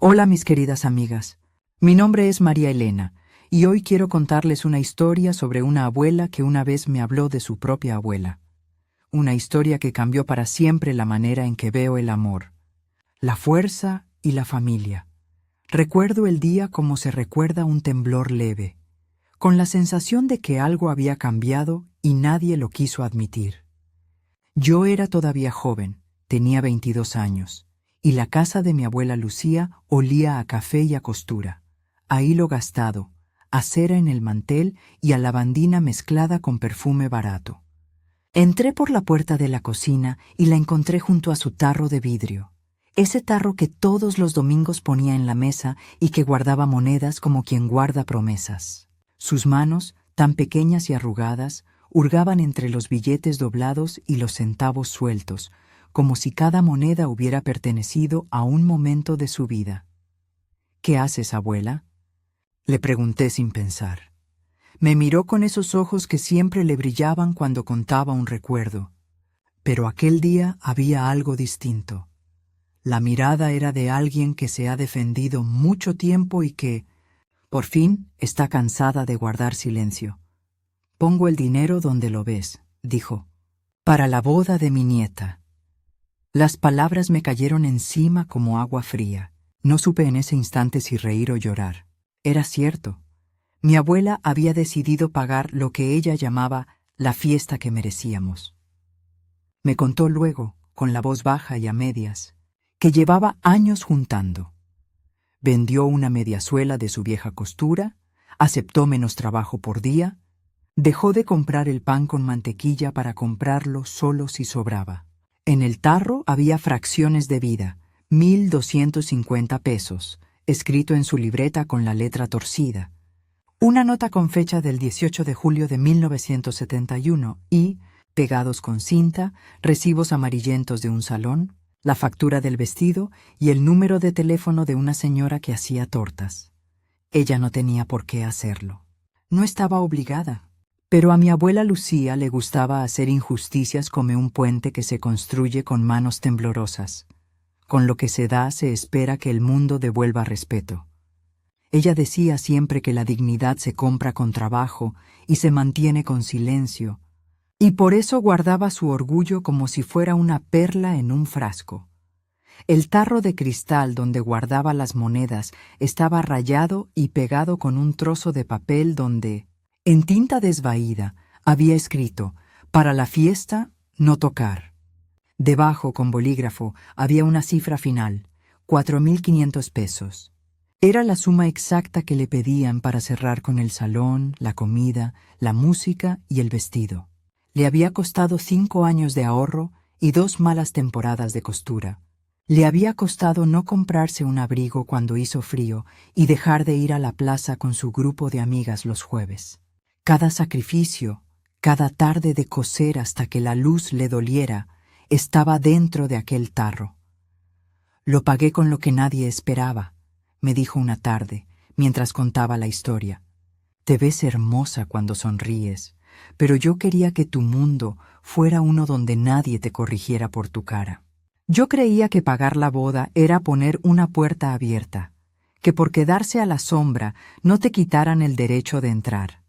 Hola mis queridas amigas, mi nombre es María Elena y hoy quiero contarles una historia sobre una abuela que una vez me habló de su propia abuela. Una historia que cambió para siempre la manera en que veo el amor, la fuerza y la familia. Recuerdo el día como se recuerda un temblor leve, con la sensación de que algo había cambiado y nadie lo quiso admitir. Yo era todavía joven, tenía 22 años, y la casa de mi abuela Lucía olía a café y a costura, a hilo gastado, a cera en el mantel y a lavandina mezclada con perfume barato. Entré por la puerta de la cocina y la encontré junto a su tarro de vidrio, ese tarro que todos los domingos ponía en la mesa y que guardaba monedas como quien guarda promesas. Sus manos, tan pequeñas y arrugadas, hurgaban entre los billetes doblados y los centavos sueltos, como si cada moneda hubiera pertenecido a un momento de su vida. «¿Qué haces, abuela?», le pregunté sin pensar. Me miró con esos ojos que siempre le brillaban cuando contaba un recuerdo. Pero aquel día había algo distinto. La mirada era de alguien que se ha defendido mucho tiempo y que, por fin, está cansada de guardar silencio. «Pongo el dinero donde lo ves», dijo, «para la boda de mi nieta». Las palabras me cayeron encima como agua fría. No supe en ese instante si reír o llorar. Era cierto. Mi abuela había decidido pagar lo que ella llamaba la fiesta que merecíamos. Me contó luego, con la voz baja y a medias, que llevaba años juntando. Vendió una mediasuela de su vieja costura, aceptó menos trabajo por día, dejó de comprar el pan con mantequilla para comprarlo solo si sobraba. En el tarro había fracciones de vida, 1,250 pesos, escrito en su libreta con la letra torcida. Una nota con fecha del 18 de julio de 1971 y, pegados con cinta, recibos amarillentos de un salón, la factura del vestido y el número de teléfono de una señora que hacía tortas. Ella no tenía por qué hacerlo. No estaba obligada. Pero a mi abuela Lucía le gustaba hacer injusticias como un puente que se construye con manos temblorosas. Con lo que se da se espera que el mundo devuelva respeto. Ella decía siempre que la dignidad se compra con trabajo y se mantiene con silencio, y por eso guardaba su orgullo como si fuera una perla en un frasco. El tarro de cristal donde guardaba las monedas estaba rayado y pegado con un trozo de papel donde, en tinta desvaída, había escrito, «Para la fiesta, no tocar». Debajo, con bolígrafo, había una cifra final, 4,500 pesos. Era la suma exacta que le pedían para cerrar con el salón, la comida, la música y el vestido. Le había costado 5 años de ahorro y 2 malas temporadas de costura. Le había costado no comprarse un abrigo cuando hizo frío y dejar de ir a la plaza con su grupo de amigas los jueves. Cada sacrificio, cada tarde de coser hasta que la luz le doliera, estaba dentro de aquel tarro. «Lo pagué con lo que nadie esperaba», me dijo una tarde, mientras contaba la historia. «Te ves hermosa cuando sonríes, pero yo quería que tu mundo fuera uno donde nadie te corrigiera por tu cara». Yo creía que pagar la boda era poner una puerta abierta, que por quedarse a la sombra no te quitaran el derecho de entrar.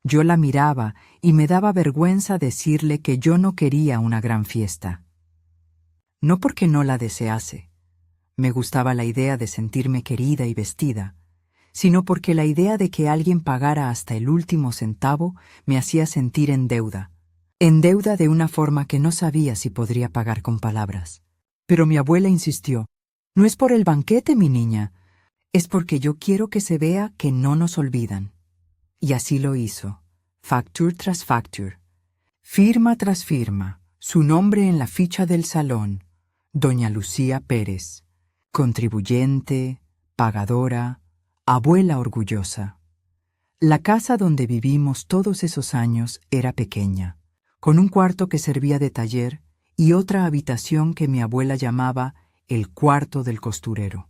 Yo la miraba y me daba vergüenza decirle que yo no quería una gran fiesta. No porque no la desease. Me gustaba la idea de sentirme querida y vestida, sino porque la idea de que alguien pagara hasta el último centavo me hacía sentir en deuda de una forma que no sabía si podría pagar con palabras. Pero mi abuela insistió, «No es por el banquete, mi niña, es porque yo quiero que se vea que no nos olvidan». Y así lo hizo, facture tras facture, firma tras firma, su nombre en la ficha del salón, Doña Lucía Pérez, contribuyente, pagadora, abuela orgullosa. La casa donde vivimos todos esos años era pequeña, con un cuarto que servía de taller y otra habitación que mi abuela llamaba el cuarto del costurero.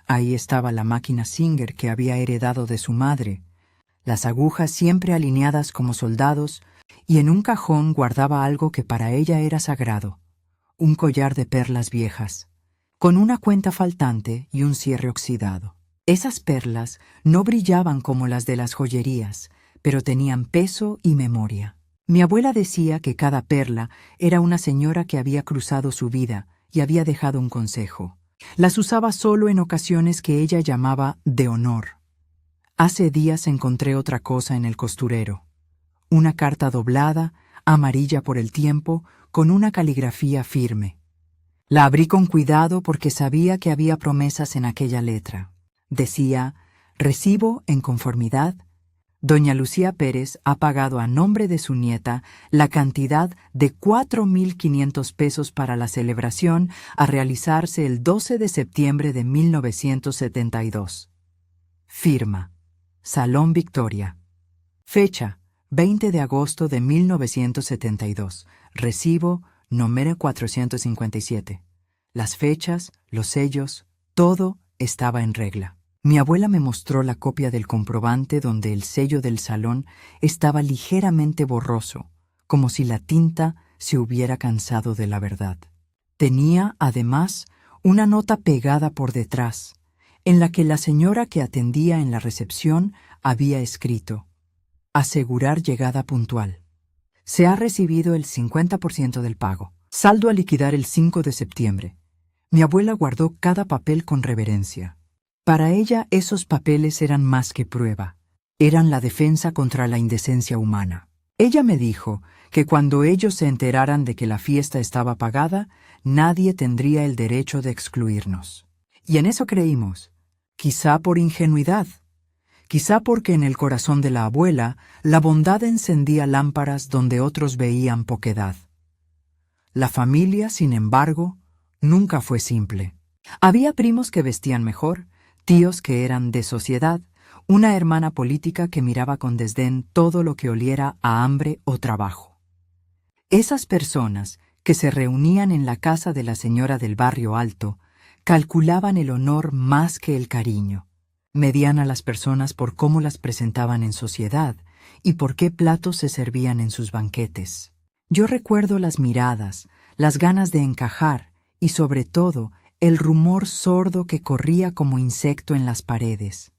Ahí estaba la máquina Singer que había heredado de su madre, las agujas siempre alineadas como soldados, y en un cajón guardaba algo que para ella era sagrado, un collar de perlas viejas, con una cuenta faltante y un cierre oxidado. Esas perlas no brillaban como las de las joyerías, pero tenían peso y memoria. Mi abuela decía que cada perla era una señora que había cruzado su vida y había dejado un consejo. Las usaba solo en ocasiones que ella llamaba de honor. Hace días encontré otra cosa en el costurero. Una carta doblada, amarilla por el tiempo, con una caligrafía firme. La abrí con cuidado porque sabía que había promesas en aquella letra. Decía: recibo en conformidad. Doña Lucía Pérez ha pagado a nombre de su nieta la cantidad de 4,500 pesos para la celebración a realizarse el 12 de septiembre de 1972. Firma: Salón Victoria. Fecha: 20 de agosto de 1972. Recibo número 457. Las fechas, los sellos, todo estaba en regla. Mi abuela me mostró la copia del comprobante donde el sello del salón estaba ligeramente borroso, como si la tinta se hubiera cansado de la verdad. Tenía, además, una nota pegada por detrás, en la que la señora que atendía en la recepción había escrito: asegurar llegada puntual. Se ha recibido el 50% del pago. Saldo a liquidar el 5 de septiembre. Mi abuela guardó cada papel con reverencia. Para ella esos papeles eran más que prueba. Eran la defensa contra la indecencia humana. Ella me dijo que cuando ellos se enteraran de que la fiesta estaba pagada, nadie tendría el derecho de excluirnos. Y en eso creímos. Quizá por ingenuidad. Quizá porque en el corazón de la abuela la bondad encendía lámparas donde otros veían poquedad. La familia, sin embargo, nunca fue simple. Había primos que vestían mejor, tíos que eran de sociedad, una hermana política que miraba con desdén todo lo que oliera a hambre o trabajo. Esas personas, que se reunían en la casa de la señora del barrio alto, calculaban el honor más que el cariño. Medían a las personas por cómo las presentaban en sociedad y por qué platos se servían en sus banquetes. Yo recuerdo las miradas, las ganas de encajar y, sobre todo, el rumor sordo que corría como insecto en las paredes.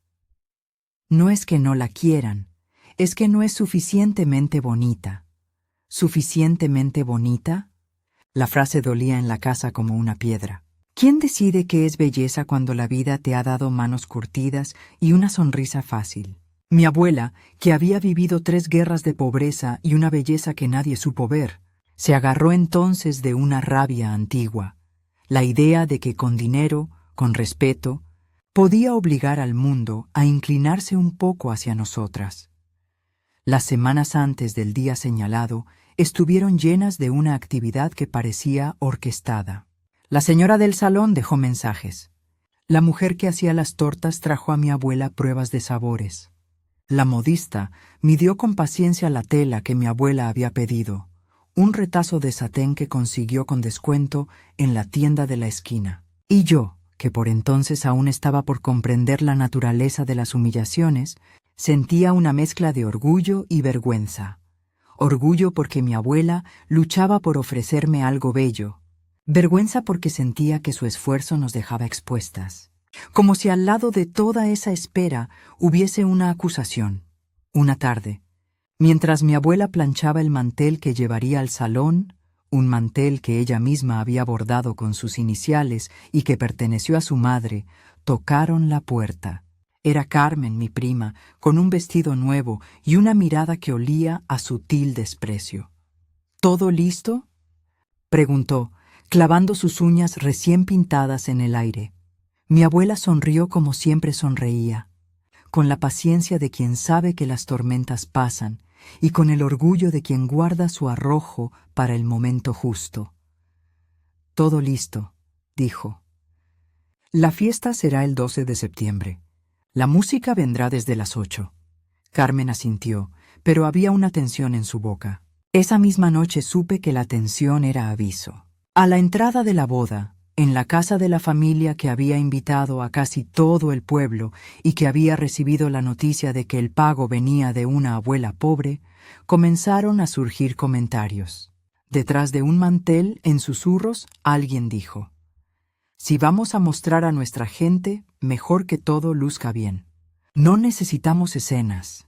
No es que no la quieran, es que no es suficientemente bonita. ¿Suficientemente bonita? La frase dolía en la casa como una piedra. ¿Quién decide qué es belleza cuando la vida te ha dado manos curtidas y una sonrisa fácil? Mi abuela, que había vivido 3 guerras de pobreza y una belleza que nadie supo ver, se agarró entonces de una rabia antigua, la idea de que con dinero, con respeto, podía obligar al mundo a inclinarse un poco hacia nosotras. Las semanas antes del día señalado estuvieron llenas de una actividad que parecía orquestada. La señora del salón dejó mensajes. La mujer que hacía las tortas trajo a mi abuela pruebas de sabores. La modista midió con paciencia la tela que mi abuela había pedido, un retazo de satén que consiguió con descuento en la tienda de la esquina. Y yo, que por entonces aún estaba por comprender la naturaleza de las humillaciones, sentía una mezcla de orgullo y vergüenza. Orgullo porque mi abuela luchaba por ofrecerme algo bello. Vergüenza porque sentía que su esfuerzo nos dejaba expuestas. Como si al lado de toda esa espera hubiese una acusación. Una tarde, mientras mi abuela planchaba el mantel que llevaría al salón, un mantel que ella misma había bordado con sus iniciales y que perteneció a su madre, tocaron la puerta. Era Carmen, mi prima, con un vestido nuevo y una mirada que olía a sutil desprecio. ¿Todo listo?, preguntó, clavando sus uñas recién pintadas en el aire. Mi abuela sonrió como siempre sonreía, con la paciencia de quien sabe que las tormentas pasan y con el orgullo de quien guarda su arrojo para el momento justo. Todo listo, dijo. La fiesta será el 12 de septiembre. La música vendrá desde las 8. Carmen asintió, pero había una tensión en su boca. Esa misma noche supe que la tensión era aviso. A la entrada de la boda, en la casa de la familia que había invitado a casi todo el pueblo y que había recibido la noticia de que el pago venía de una abuela pobre, comenzaron a surgir comentarios. Detrás de un mantel, en susurros, alguien dijo: Si vamos a mostrar a nuestra gente, mejor que todo luzca bien. No necesitamos escenas.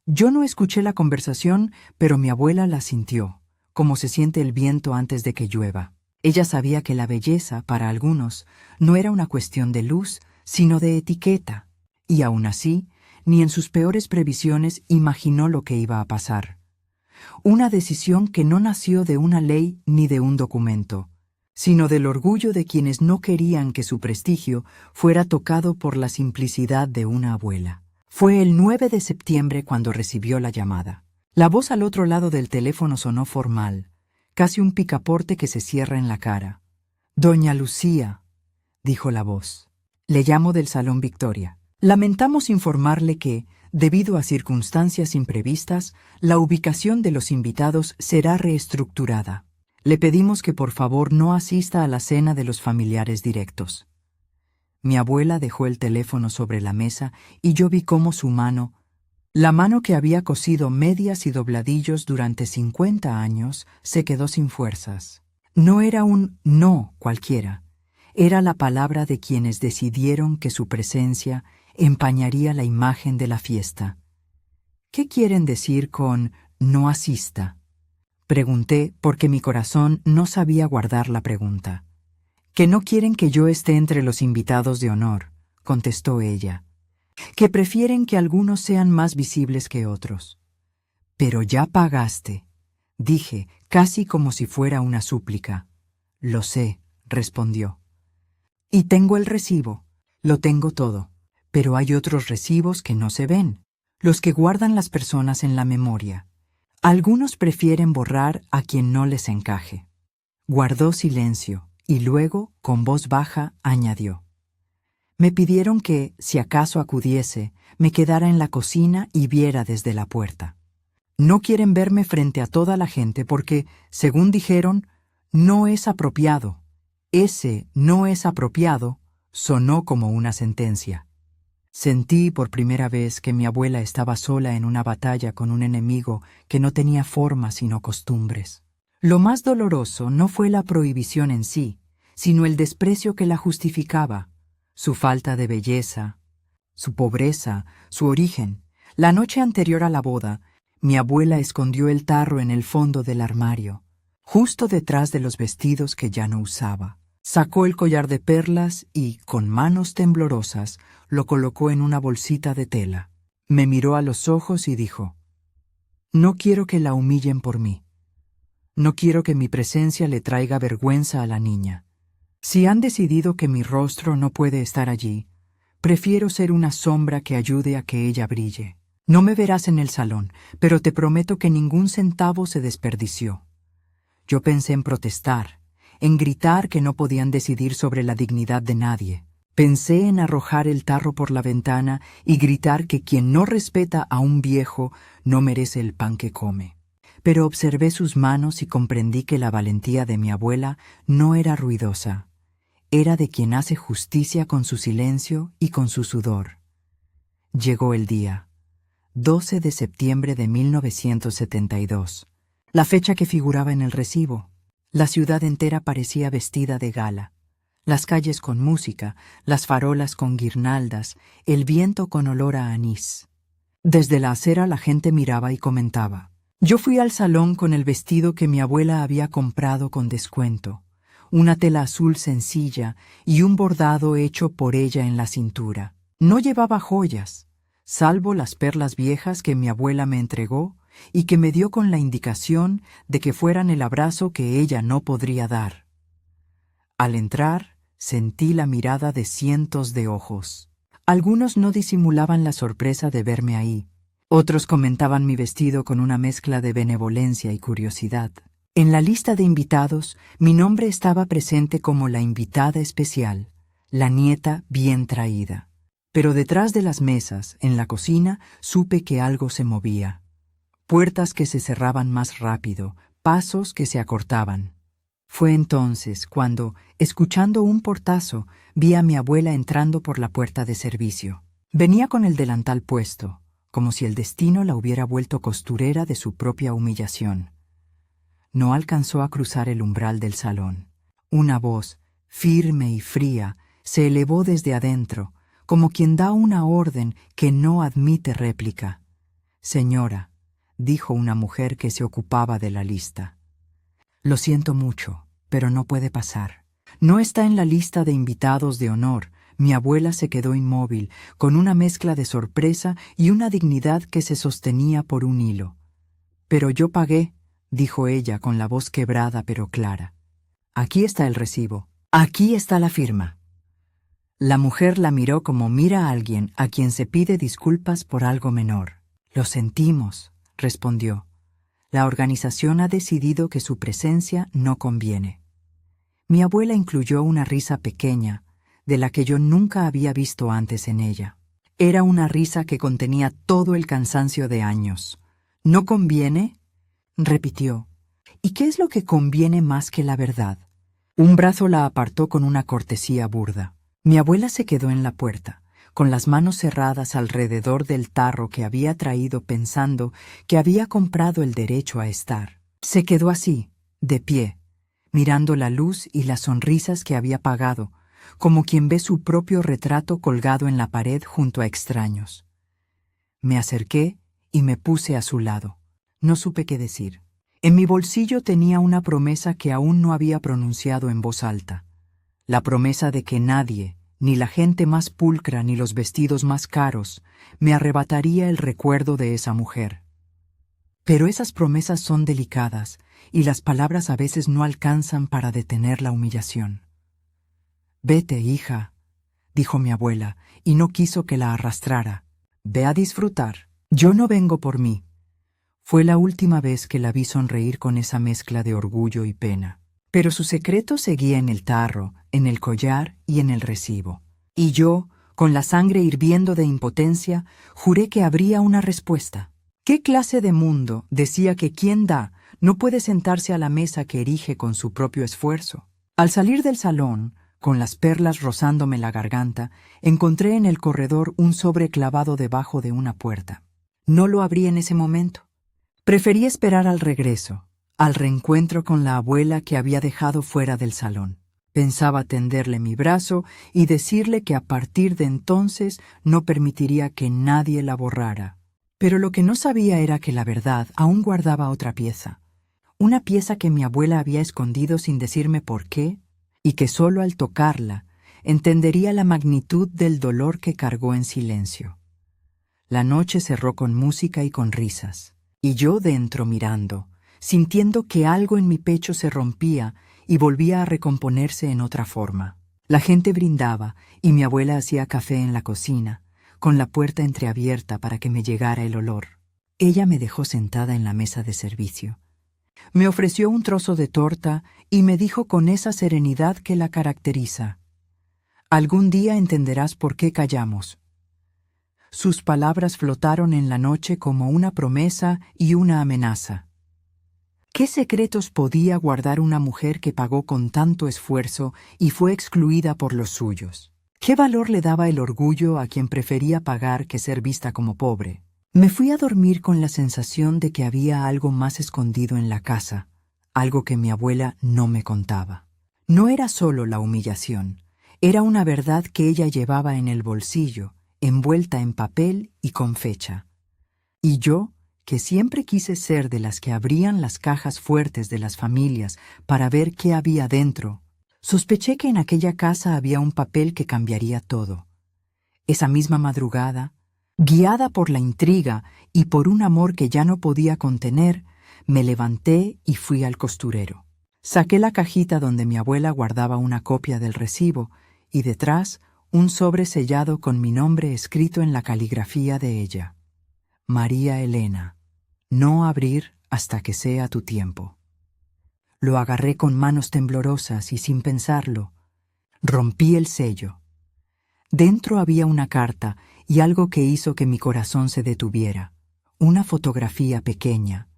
Yo no escuché la conversación, pero mi abuela la sintió, como se siente el viento antes de que llueva. Ella sabía que la belleza, para algunos, no era una cuestión de luz, sino de etiqueta, y aún así, ni en sus peores previsiones imaginó lo que iba a pasar. Una decisión que no nació de una ley ni de un documento, sino del orgullo de quienes no querían que su prestigio fuera tocado por la simplicidad de una abuela. Fue el 9 de septiembre cuando recibió la llamada. La voz al otro lado del teléfono sonó formal, casi un picaporte que se cierra en la cara. «Doña Lucía», dijo la voz. «Le llamo del Salón Victoria. Lamentamos informarle que, debido a circunstancias imprevistas, la ubicación de los invitados será reestructurada. Le pedimos que por favor no asista a la cena de los familiares directos». Mi abuela dejó el teléfono sobre la mesa y yo vi cómo su mano, la mano que había cosido medias y dobladillos durante 50 años, se quedó sin fuerzas. No era un no cualquiera, era la palabra de quienes decidieron que su presencia empañaría la imagen de la fiesta. «¿Qué quieren decir con no asista?», pregunté porque mi corazón no sabía guardar la pregunta. «Que no quieren que yo esté entre los invitados de honor», contestó ella. «Que prefieren que algunos sean más visibles que otros». «Pero ya pagaste», dije, casi como si fuera una súplica. «Lo sé», respondió. «Y tengo el recibo, lo tengo todo, pero hay otros recibos que no se ven, los que guardan las personas en la memoria. Algunos prefieren borrar a quien no les encaje». Guardó silencio y luego, con voz baja, añadió: «Me pidieron que, si acaso acudiese, me quedara en la cocina y viera desde la puerta. No quieren verme frente a toda la gente porque, según dijeron, no es apropiado». Ese «no es apropiado» sonó como una sentencia. Sentí por primera vez que mi abuela estaba sola en una batalla con un enemigo que no tenía forma sino costumbres. Lo más doloroso no fue la prohibición en sí, sino el desprecio que la justificaba, su falta de belleza, su pobreza, su origen. La noche anterior a la boda, mi abuela escondió el tarro en el fondo del armario, justo detrás de los vestidos que ya no usaba. Sacó el collar de perlas y, con manos temblorosas, lo colocó en una bolsita de tela. Me miró a los ojos y dijo: «No quiero que la humillen por mí. No quiero que mi presencia le traiga vergüenza a la niña. Si han decidido que mi rostro no puede estar allí, prefiero ser una sombra que ayude a que ella brille. No me verás en el salón, pero te prometo que ningún centavo se desperdició». Yo pensé en protestar, en gritar que no podían decidir sobre la dignidad de nadie. Pensé en arrojar el tarro por la ventana y gritar que quien no respeta a un viejo no merece el pan que come. Pero observé sus manos y comprendí que la valentía de mi abuela no era ruidosa. Era de quien hace justicia con su silencio y con su sudor. Llegó el día, 12 de septiembre de 1972, la fecha que figuraba en el recibo. La ciudad entera parecía vestida de gala. Las calles con música, las farolas con guirnaldas, el viento con olor a anís. Desde la acera la gente miraba y comentaba. Yo fui al salón con el vestido que mi abuela había comprado con descuento, una tela azul sencilla y un bordado hecho por ella en la cintura. No llevaba joyas, salvo las perlas viejas que mi abuela me entregó y que me dio con la indicación de que fueran el abrazo que ella no podría dar. Al entrar, sentí la mirada de cientos de ojos. Algunos no disimulaban la sorpresa de verme ahí. Otros comentaban mi vestido con una mezcla de benevolencia y curiosidad. En la lista de invitados, mi nombre estaba presente como la invitada especial, la nieta bien traída. Pero detrás de las mesas, en la cocina, supe que algo se movía. Puertas que se cerraban más rápido, pasos que se acortaban. Fue entonces cuando, escuchando un portazo, vi a mi abuela entrando por la puerta de servicio. Venía con el delantal puesto, como si el destino la hubiera vuelto costurera de su propia humillación. No alcanzó a cruzar el umbral del salón. Una voz, firme y fría, se elevó desde adentro, como quien da una orden que no admite réplica. «Señora», dijo una mujer que se ocupaba de la lista. «Lo siento mucho, pero no puede pasar. No está en la lista de invitados de honor». Mi abuela se quedó inmóvil, con una mezcla de sorpresa y una dignidad que se sostenía por un hilo. «Pero yo pagué», dijo ella con la voz quebrada pero clara. «Aquí está el recibo. Aquí está la firma». La mujer la miró como mira a alguien a quien se pide disculpas por algo menor. «Lo sentimos», respondió. «La organización ha decidido que su presencia no conviene». Mi abuela incluyó una risa pequeña, de la que yo nunca había visto antes en ella. Era una risa que contenía todo el cansancio de años. «¿No conviene?», repitió. «¿Y qué es lo que conviene más que la verdad?». Un brazo la apartó con una cortesía burda. Mi abuela se quedó en la puerta, con las manos cerradas alrededor del tarro que había traído pensando que había comprado el derecho a estar. Se quedó así, de pie, mirando la luz y las sonrisas que había pagado, como quien ve su propio retrato colgado en la pared junto a extraños. Me acerqué y me puse a su lado. No supe qué decir. En mi bolsillo tenía una promesa que aún no había pronunciado en voz alta. La promesa de que nadie, ni la gente más pulcra ni los vestidos más caros, me arrebataría el recuerdo de esa mujer. Pero esas promesas son delicadas y las palabras a veces no alcanzan para detener la humillación. «Vete, hija», dijo mi abuela, y no quiso que la arrastrara. «Ve a disfrutar. Yo no vengo por mí». Fue la última vez que la vi sonreír con esa mezcla de orgullo y pena. Pero su secreto seguía en el tarro, en el collar y en el recibo. Y yo, con la sangre hirviendo de impotencia, juré que habría una respuesta. ¿Qué clase de mundo decía que quien da no puede sentarse a la mesa que erige con su propio esfuerzo? Al salir del salón, con las perlas rozándome la garganta, encontré en el corredor un sobre clavado debajo de una puerta. No lo abrí en ese momento. Preferí esperar al regreso, al reencuentro con la abuela que había dejado fuera del salón. Pensaba tenderle mi brazo y decirle que a partir de entonces no permitiría que nadie la borrara. Pero lo que no sabía era que la verdad aún guardaba otra pieza. Una pieza que mi abuela había escondido sin decirme por qué, y que solo al tocarla entendería la magnitud del dolor que cargó en silencio. La noche cerró con música y con risas, y yo dentro mirando, sintiendo que algo en mi pecho se rompía y volvía a recomponerse en otra forma. La gente brindaba y mi abuela hacía café en la cocina, con la puerta entreabierta para que me llegara el olor. Ella me dejó sentada en la mesa de servicio. Me ofreció un trozo de torta y me dijo con esa serenidad que la caracteriza: «Algún día entenderás por qué callamos». Sus palabras flotaron en la noche como una promesa y una amenaza. ¿Qué secretos podía guardar una mujer que pagó con tanto esfuerzo y fue excluida por los suyos? ¿Qué valor le daba el orgullo a quien prefería pagar que ser vista como pobre? Me fui a dormir con la sensación de que había algo más escondido en la casa, algo que mi abuela no me contaba. No era solo la humillación, era una verdad que ella llevaba en el bolsillo, envuelta en papel y con fecha. Y yo, que siempre quise ser de las que abrían las cajas fuertes de las familias para ver qué había dentro, sospeché que en aquella casa había un papel que cambiaría todo. Esa misma madrugada, guiada por la intriga y por un amor que ya no podía contener, me levanté y fui al costurero. Saqué la cajita donde mi abuela guardaba una copia del recibo y detrás un sobre sellado con mi nombre escrito en la caligrafía de ella: María Elena, no abrir hasta que sea tu tiempo. Lo agarré con manos temblorosas y sin pensarlo. Rompí el sello. Dentro había una carta y algo que hizo que mi corazón se detuviera. Una fotografía pequeña,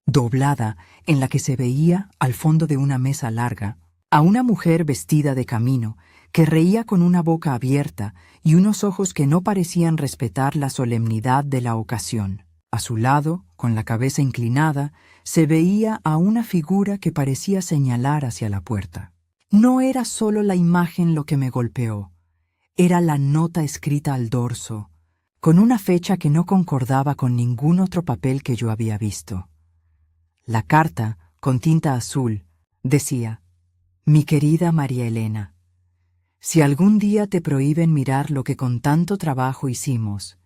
doblada, en la que se veía, al fondo de una mesa larga, a una mujer vestida de camino, que reía con una boca abierta y unos ojos que no parecían respetar la solemnidad de la ocasión. A su lado, con la cabeza inclinada, se veía a una figura que parecía señalar hacia la puerta. No era solo la imagen lo que me golpeó, era la nota escrita al dorso, con una fecha que no concordaba con ningún otro papel que yo había visto. La carta, con tinta azul, decía: Mi querida María Elena, si algún día te prohíben mirar lo que con tanto trabajo hicimos,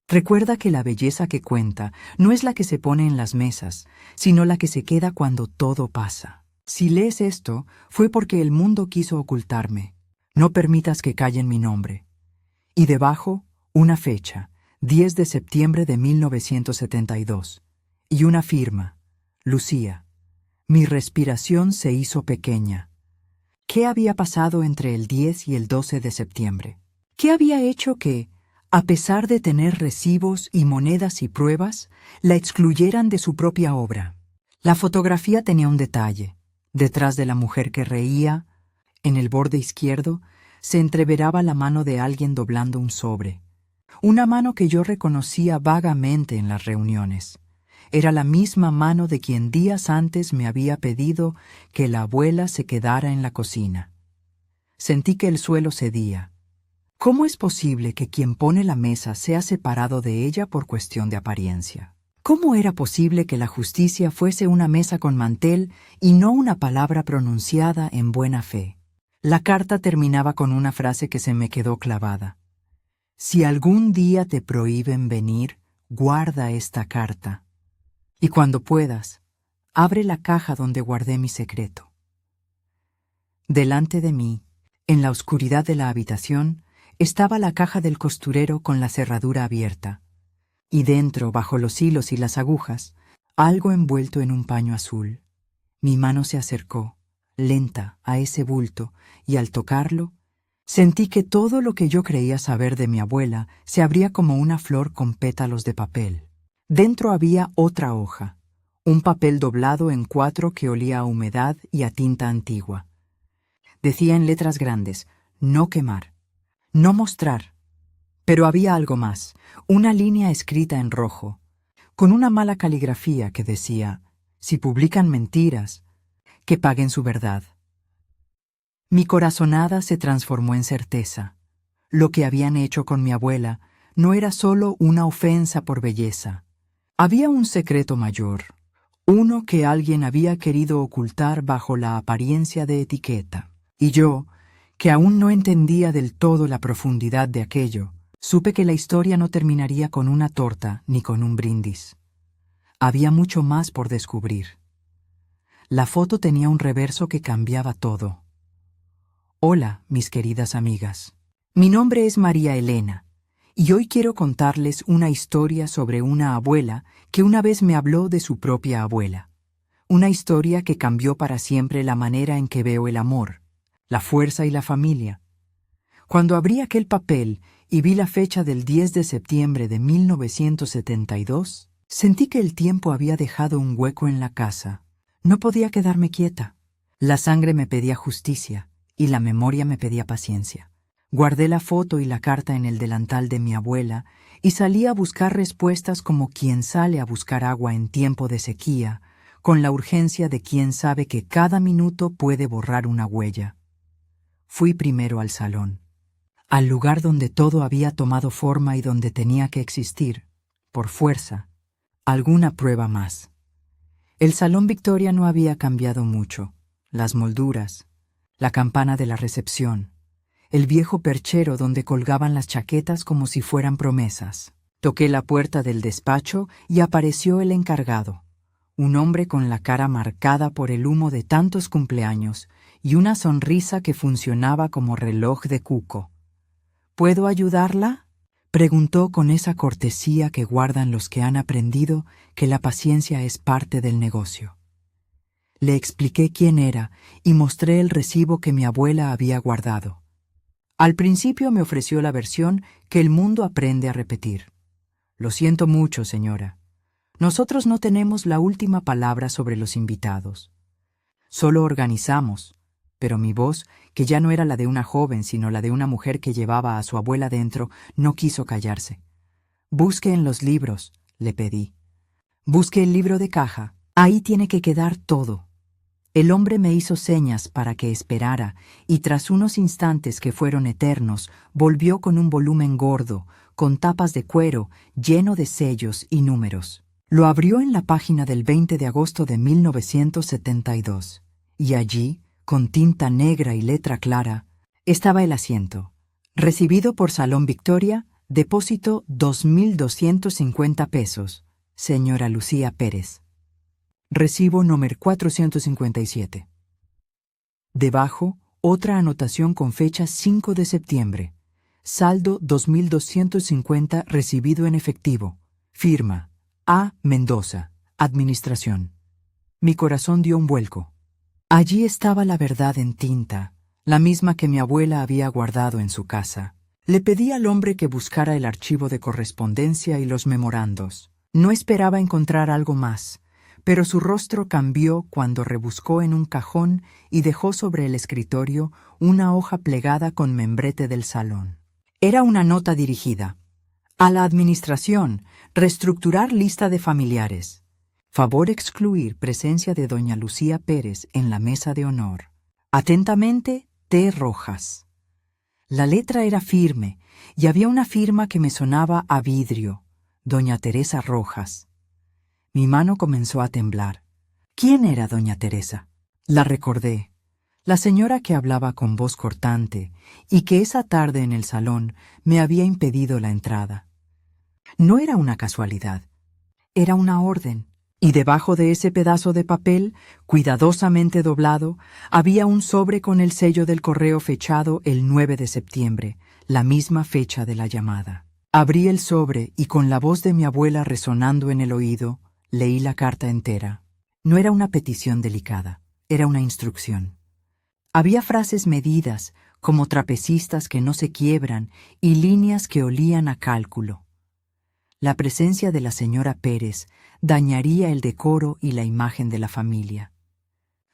recuerda que la belleza que cuenta no es la que se pone en las mesas, sino la que se queda cuando todo pasa. Si lees esto, fue porque el mundo quiso ocultarme. No permitas que callen mi nombre. Y debajo, una fecha, 10 de septiembre de 1972, y una firma, Lucía. Mi respiración se hizo pequeña. ¿Qué había pasado entre el 10 y el 12 de septiembre? ¿Qué había hecho que, a pesar de tener recibos y monedas y pruebas, la excluyeran de su propia obra? La fotografía tenía un detalle. Detrás de la mujer que reía, en el borde izquierdo, se entreveraba la mano de alguien doblando un sobre. Una mano que yo reconocía vagamente en las reuniones. Era la misma mano de quien días antes me había pedido que la abuela se quedara en la cocina. Sentí que el suelo cedía. ¿Cómo es posible que quien pone la mesa sea separado de ella por cuestión de apariencia? ¿Cómo era posible que la justicia fuese una mesa con mantel y no una palabra pronunciada en buena fe? La carta terminaba con una frase que se me quedó clavada. Si algún día te prohíben venir, guarda esta carta. Y cuando puedas, abre la caja donde guardé mi secreto. Delante de mí, en la oscuridad de la habitación, estaba la caja del costurero con la cerradura abierta, y dentro, bajo los hilos y las agujas, algo envuelto en un paño azul. Mi mano se acercó, lenta, a ese bulto, y al tocarlo, sentí que todo lo que yo creía saber de mi abuela se abría como una flor con pétalos de papel. Dentro había otra hoja, un papel doblado en 4 que olía a humedad y a tinta antigua. Decía en letras grandes: no quemar, no mostrar. Pero había algo más, una línea escrita en rojo, con una mala caligrafía que decía: si publican mentiras, que paguen su verdad. Mi corazonada se transformó en certeza. Lo que habían hecho con mi abuela no era solo una ofensa por belleza. Había un secreto mayor, uno que alguien había querido ocultar bajo la apariencia de etiqueta. Y yo, que aún no entendía del todo la profundidad de aquello, supe que la historia no terminaría con una torta ni con un brindis. Había mucho más por descubrir. La foto tenía un reverso que cambiaba todo. Hola, mis queridas amigas. Mi nombre es María Elena, y hoy quiero contarles una historia sobre una abuela que una vez me habló de su propia abuela. Una historia que cambió para siempre la manera en que veo el amor, la fuerza y la familia. Cuando abrí aquel papel y vi la fecha del 10 de septiembre de 1972, sentí que el tiempo había dejado un hueco en la casa. No podía quedarme quieta. La sangre me pedía justicia y la memoria me pedía paciencia. Guardé la foto y la carta en el delantal de mi abuela y salí a buscar respuestas como quien sale a buscar agua en tiempo de sequía, con la urgencia de quien sabe que cada minuto puede borrar una huella. Fui primero al salón, al lugar donde todo había tomado forma y donde tenía que existir, por fuerza, alguna prueba más. El Salón Victoria no había cambiado mucho. Las molduras, la campana de la recepción, el viejo perchero donde colgaban las chaquetas como si fueran promesas. Toqué la puerta del despacho y apareció el encargado, un hombre con la cara marcada por el humo de tantos cumpleaños y una sonrisa que funcionaba como reloj de cuco. ¿Puedo ayudarla?, preguntó con esa cortesía que guardan los que han aprendido que la paciencia es parte del negocio. Le expliqué quién era y mostré el recibo que mi abuela había guardado. Al principio me ofreció la versión que el mundo aprende a repetir. Lo siento mucho, señora. Nosotros no tenemos la última palabra sobre los invitados. Solo organizamos, pero mi voz, que ya no era la de una joven, sino la de una mujer que llevaba a su abuela dentro, no quiso callarse. Busque en los libros, le pedí. Busque el libro de caja. Ahí tiene que quedar todo. El hombre me hizo señas para que esperara, y tras unos instantes que fueron eternos, volvió con un volumen gordo, con tapas de cuero, lleno de sellos y números. Lo abrió en la página del 20 de agosto de 1972, y allí, con tinta negra y letra clara, estaba el asiento. Recibido por Salón Victoria, depósito 2.250 pesos, señora Lucía Pérez. Recibo número 457. Debajo, otra anotación con fecha 5 de septiembre. Saldo 2.250 recibido en efectivo. Firma A. Mendoza, Administración. Mi corazón dio un vuelco. Allí estaba la verdad en tinta, la misma que mi abuela había guardado en su casa. Le pedí al hombre que buscara el archivo de correspondencia y los memorandos. No esperaba encontrar algo más, pero su rostro cambió cuando rebuscó en un cajón y dejó sobre el escritorio una hoja plegada con membrete del salón. Era una nota dirigida a la administración, reestructurar lista de familiares. Favor excluir presencia de doña Lucía Pérez en la mesa de honor. Atentamente, T. Rojas. La letra era firme y había una firma que me sonaba a vidrio. Doña Teresa Rojas. Mi mano comenzó a temblar. ¿Quién era doña Teresa? La recordé. La señora que hablaba con voz cortante y que esa tarde en el salón me había impedido la entrada. No era una casualidad. Era una orden. Y debajo de ese pedazo de papel, cuidadosamente doblado, había un sobre con el sello del correo fechado el 9 de septiembre, la misma fecha de la llamada. Abrí el sobre y con la voz de mi abuela resonando en el oído, leí la carta entera. No era una petición delicada, era una instrucción. Había frases medidas, como trapecistas que no se quiebran, y líneas que olían a cálculo. La presencia de la señora Pérez dañaría el decoro y la imagen de la familia.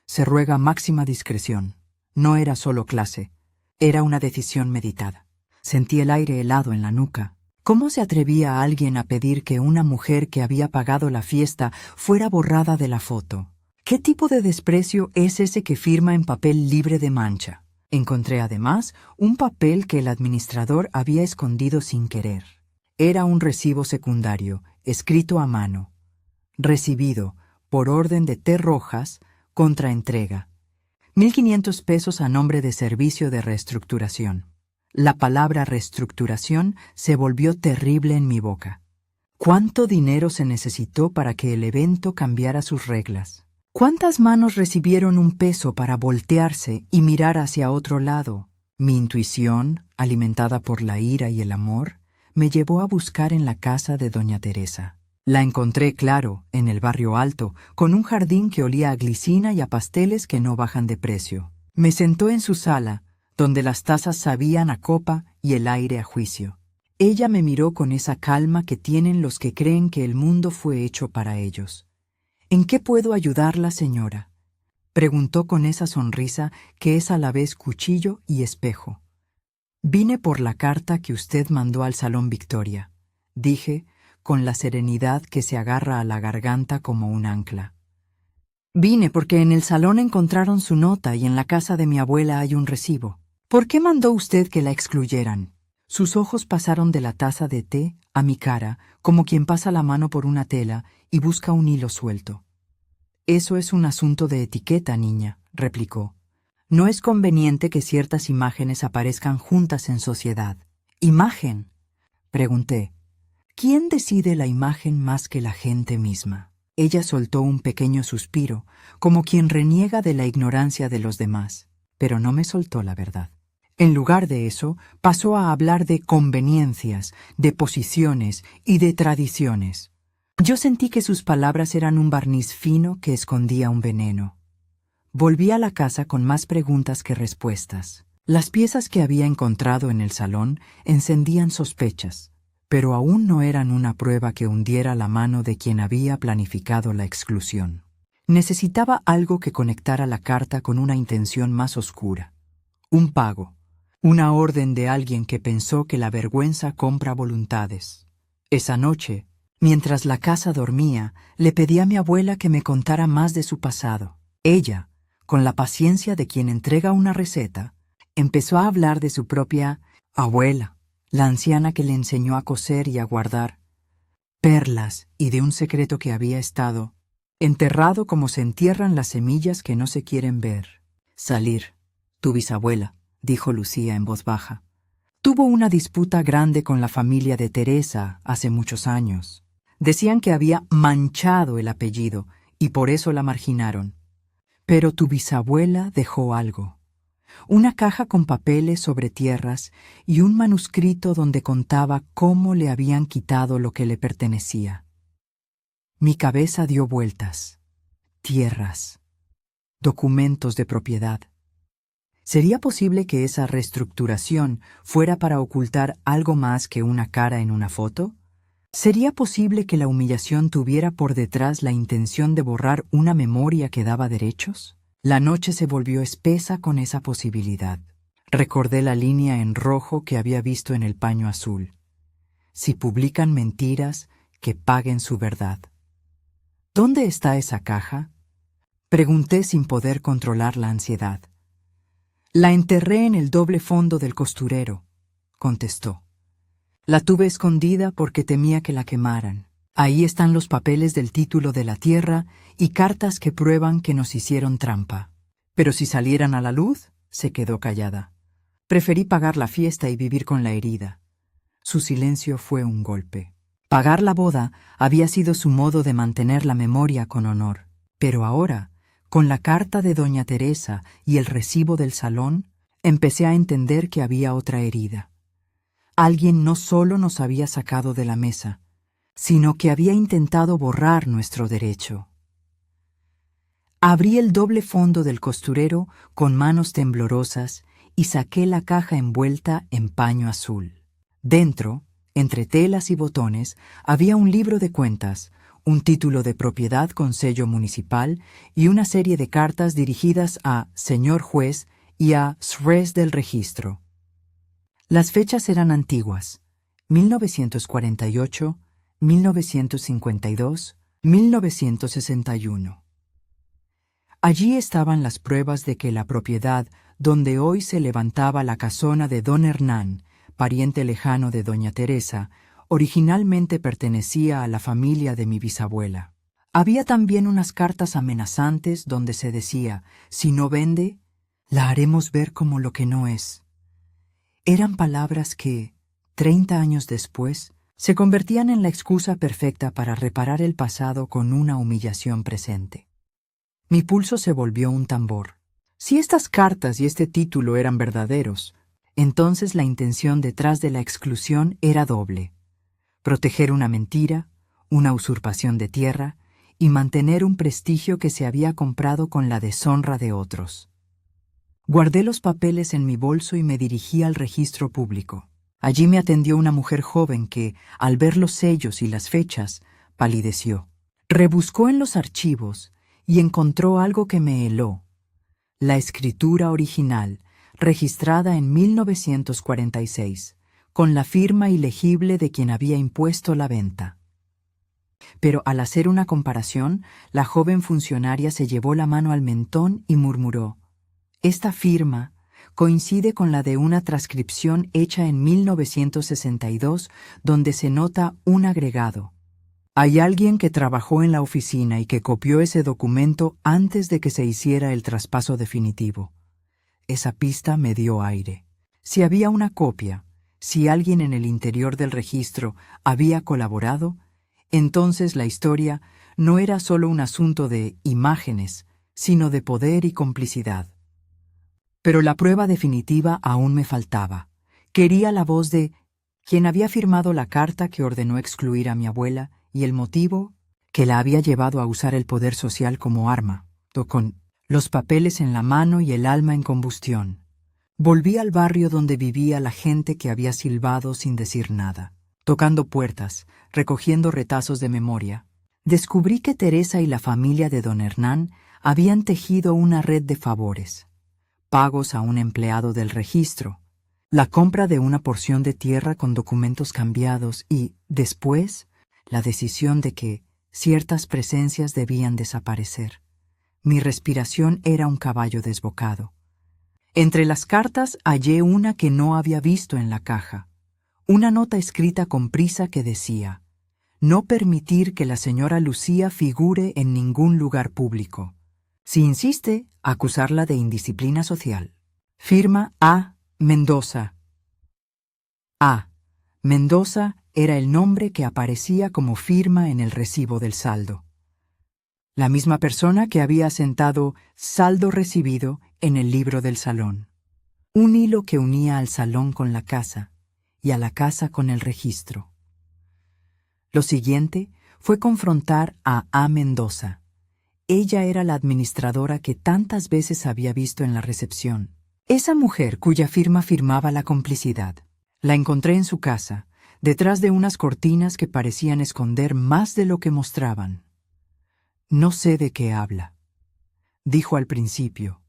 Se ruega máxima discreción. No era solo clase, era una decisión meditada. Sentí el aire helado en la nuca. ¿Cómo se atrevía alguien a pedir que una mujer que había pagado la fiesta fuera borrada de la foto? ¿Qué tipo de desprecio es ese que firma en papel libre de mancha? Encontré además un papel que el administrador había escondido sin querer. Era un recibo secundario, escrito a mano. Recibido, por orden de T. Rojas, contraentrega. 1.500 pesos a nombre de Servicio de Reestructuración. La palabra reestructuración se volvió terrible en mi boca. ¿Cuánto dinero se necesitó para que el evento cambiara sus reglas? ¿Cuántas manos recibieron un peso para voltearse y mirar hacia otro lado? Mi intuición, alimentada por la ira y el amor, me llevó a buscar en la casa de doña Teresa. La encontré, claro, en el barrio alto, con un jardín que olía a glicina y a pasteles que no bajan de precio. Me sentó en su sala, donde las tazas sabían a copa y el aire a juicio. Ella me miró con esa calma que tienen los que creen que el mundo fue hecho para ellos. ¿En qué puedo ayudarla, señora?, preguntó con esa sonrisa que es a la vez cuchillo y espejo. Vine por la carta que usted mandó al Salón Victoria, dije, con la serenidad que se agarra a la garganta como un ancla. Vine porque en el salón encontraron su nota y en la casa de mi abuela hay un recibo. ¿Por qué mandó usted que la excluyeran? Sus ojos pasaron de la taza de té a mi cara, como quien pasa la mano por una tela y busca un hilo suelto. Eso es un asunto de etiqueta, niña, replicó. No es conveniente que ciertas imágenes aparezcan juntas en sociedad. ¿Imagen?, pregunté. ¿Quién decide la imagen más que la gente misma? Ella soltó un pequeño suspiro, como quien reniega de la ignorancia de los demás, pero no me soltó la verdad. En lugar de eso, pasó a hablar de conveniencias, de posiciones y de tradiciones. Yo sentí que sus palabras eran un barniz fino que escondía un veneno. Volví a la casa con más preguntas que respuestas. Las piezas que había encontrado en el salón encendían sospechas, pero aún no eran una prueba que hundiera la mano de quien había planificado la exclusión. Necesitaba algo que conectara la carta con una intención más oscura. Un pago. Una orden de alguien que pensó que la vergüenza compra voluntades. Esa noche, mientras la casa dormía, le pedí a mi abuela que me contara más de su pasado. Ella, con la paciencia de quien entrega una receta, empezó a hablar de su propia abuela, la anciana que le enseñó a coser y a guardar perlas, y de un secreto que había estado enterrado como se entierran las semillas que no se quieren ver salir. Tu bisabuela, dijo Lucía en voz baja, tuvo una disputa grande con la familia de Teresa hace muchos años. Decían que había manchado el apellido y por eso la marginaron. Pero tu bisabuela dejó algo. Una caja con papeles sobre tierras y un manuscrito donde contaba cómo le habían quitado lo que le pertenecía. Mi cabeza dio vueltas. Tierras. Documentos de propiedad. ¿Sería posible que esa reestructuración fuera para ocultar algo más que una cara en una foto? ¿Sería posible que la humillación tuviera por detrás la intención de borrar una memoria que daba derechos? La noche se volvió espesa con esa posibilidad. Recordé la línea en rojo que había visto en el paño azul. Si publican mentiras, que paguen su verdad. ¿Dónde está esa caja? Pregunté sin poder controlar la ansiedad. La enterré en el doble fondo del costurero, contestó. La tuve escondida porque temía que la quemaran. Ahí están los papeles del título de la tierra y cartas que prueban que nos hicieron trampa. Pero si salieran a la luz, se quedó callada. Preferí pagar la fiesta y vivir con la herida. Su silencio fue un golpe. Pagar la boda había sido su modo de mantener la memoria con honor. Pero ahora, con la carta de doña Teresa y el recibo del salón, empecé a entender que había otra herida. Alguien no solo nos había sacado de la mesa, sino que había intentado borrar nuestro derecho. Abrí el doble fondo del costurero con manos temblorosas y saqué la caja envuelta en paño azul. Dentro, entre telas y botones, había un libro de cuentas, un título de propiedad con sello municipal y una serie de cartas dirigidas a Señor Juez y a SRES del registro. Las fechas eran antiguas: 1948, 1952, 1961. Allí estaban las pruebas de que la propiedad donde hoy se levantaba la casona de don Hernán, pariente lejano de doña Teresa, originalmente pertenecía a la familia de mi bisabuela. Había también unas cartas amenazantes donde se decía: si no vende, la haremos ver como lo que no es. Eran palabras que, 30 años después, se convertían en la excusa perfecta para reparar el pasado con una humillación presente. Mi pulso se volvió un tambor. Si estas cartas y este título eran verdaderos, entonces la intención detrás de la exclusión era doble: proteger una mentira, una usurpación de tierra y mantener un prestigio que se había comprado con la deshonra de otros. Guardé los papeles en mi bolso y me dirigí al registro público. Allí me atendió una mujer joven que, al ver los sellos y las fechas, palideció. Rebuscó en los archivos y encontró algo que me heló: la escritura original, registrada en 1946, con la firma ilegible de quien había impuesto la venta. Pero al hacer una comparación, la joven funcionaria se llevó la mano al mentón y murmuró: esta firma coincide con la de una transcripción hecha en 1962, donde se nota un agregado. Hay alguien que trabajó en la oficina y que copió ese documento antes de que se hiciera el traspaso definitivo. Esa pista me dio aire. Si había una copia, si alguien en el interior del registro había colaborado, entonces la historia no era solo un asunto de imágenes, sino de poder y complicidad. Pero la prueba definitiva aún me faltaba. Quería la voz de quien había firmado la carta que ordenó excluir a mi abuela y el motivo que la había llevado a usar el poder social como arma, con los papeles en la mano y el alma en combustión. Volví al barrio donde vivía la gente que había silbado sin decir nada, tocando puertas, recogiendo retazos de memoria. Descubrí que Teresa y la familia de don Hernán habían tejido una red de favores: pagos a un empleado del registro, la compra de una porción de tierra con documentos cambiados y, después, la decisión de que ciertas presencias debían desaparecer. Mi respiración era un caballo desbocado. Entre las cartas hallé una que no había visto en la caja. Una nota escrita con prisa que decía: no permitir que la señora Lucía figure en ningún lugar público. Si insiste, acusarla de indisciplina social. Firma A. Mendoza. A. Mendoza era el nombre que aparecía como firma en el recibo del saldo. La misma persona que había asentado saldo recibido en el libro del salón. Un hilo que unía al salón con la casa y a la casa con el registro. Lo siguiente fue confrontar a A. Mendoza. Ella era la administradora que tantas veces había visto en la recepción. Esa mujer cuya firma firmaba la complicidad. La encontré en su casa, detrás de unas cortinas que parecían esconder más de lo que mostraban. No sé de qué habla, dijo al principio,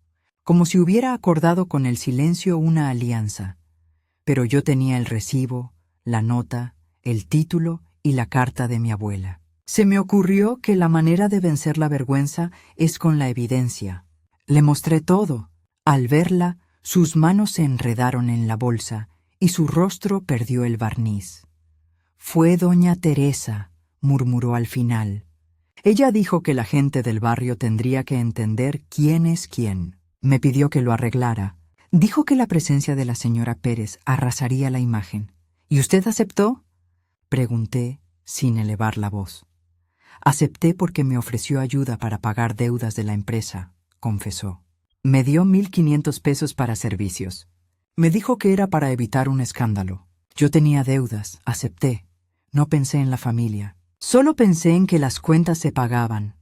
como si hubiera acordado con el silencio una alianza. Pero yo tenía el recibo, la nota, el título y la carta de mi abuela. Se me ocurrió que la manera de vencer la vergüenza es con la evidencia. Le mostré todo. Al verla, sus manos se enredaron en la bolsa y su rostro perdió el barniz. Fue doña Teresa, murmuró al final. Ella dijo que la gente del barrio tendría que entender quién es quién. Me pidió que lo arreglara. Dijo que la presencia de la señora Pérez arrasaría la imagen. ¿Y usted aceptó?, pregunté, sin elevar la voz. Acepté porque me ofreció ayuda para pagar deudas de la empresa, confesó. Me dio 1,500 pesos para servicios. Me dijo que era para evitar un escándalo. Yo tenía deudas, acepté. No pensé en la familia. Solo pensé en que las cuentas se pagaban.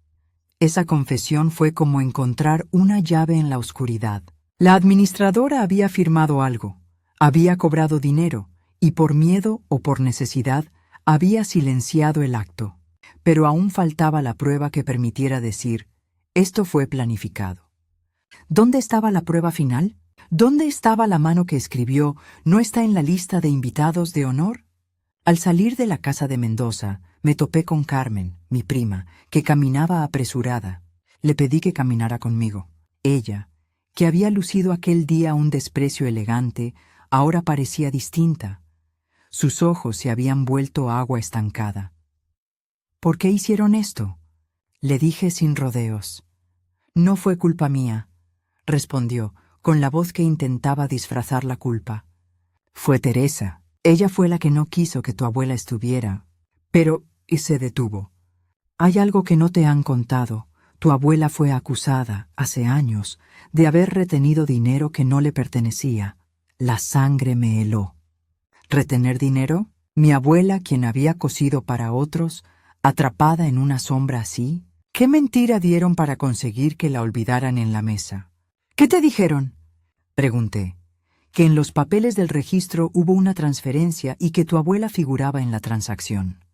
Esa confesión fue como encontrar una llave en la oscuridad. La administradora había firmado algo, había cobrado dinero, y por miedo o por necesidad había silenciado el acto. Pero aún faltaba la prueba que permitiera decir: esto fue planificado. ¿Dónde estaba la prueba final? ¿Dónde estaba la mano que escribió «No está en la lista de invitados de honor»? Al salir de la casa de Mendoza, me topé con Carmen, mi prima, que caminaba apresurada. Le pedí que caminara conmigo. Ella, que había lucido aquel día un desprecio elegante, ahora parecía distinta. Sus ojos se habían vuelto agua estancada. ¿Por qué hicieron esto?, le dije sin rodeos. No fue culpa mía, respondió, con la voz que intentaba disfrazar la culpa. Fue Teresa. Ella fue la que no quiso que tu abuela estuviera. Pero, y se detuvo. Hay algo que no te han contado. Tu abuela fue acusada, hace años, de haber retenido dinero que no le pertenecía. La sangre me heló. ¿Retener dinero? Mi abuela, quien había cosido para otros, atrapada en una sombra así. ¿Qué mentira dieron para conseguir que la olvidaran en la mesa? ¿Qué te dijeron?, pregunté. Que en los papeles del registro hubo una transferencia y que tu abuela figuraba en la transacción.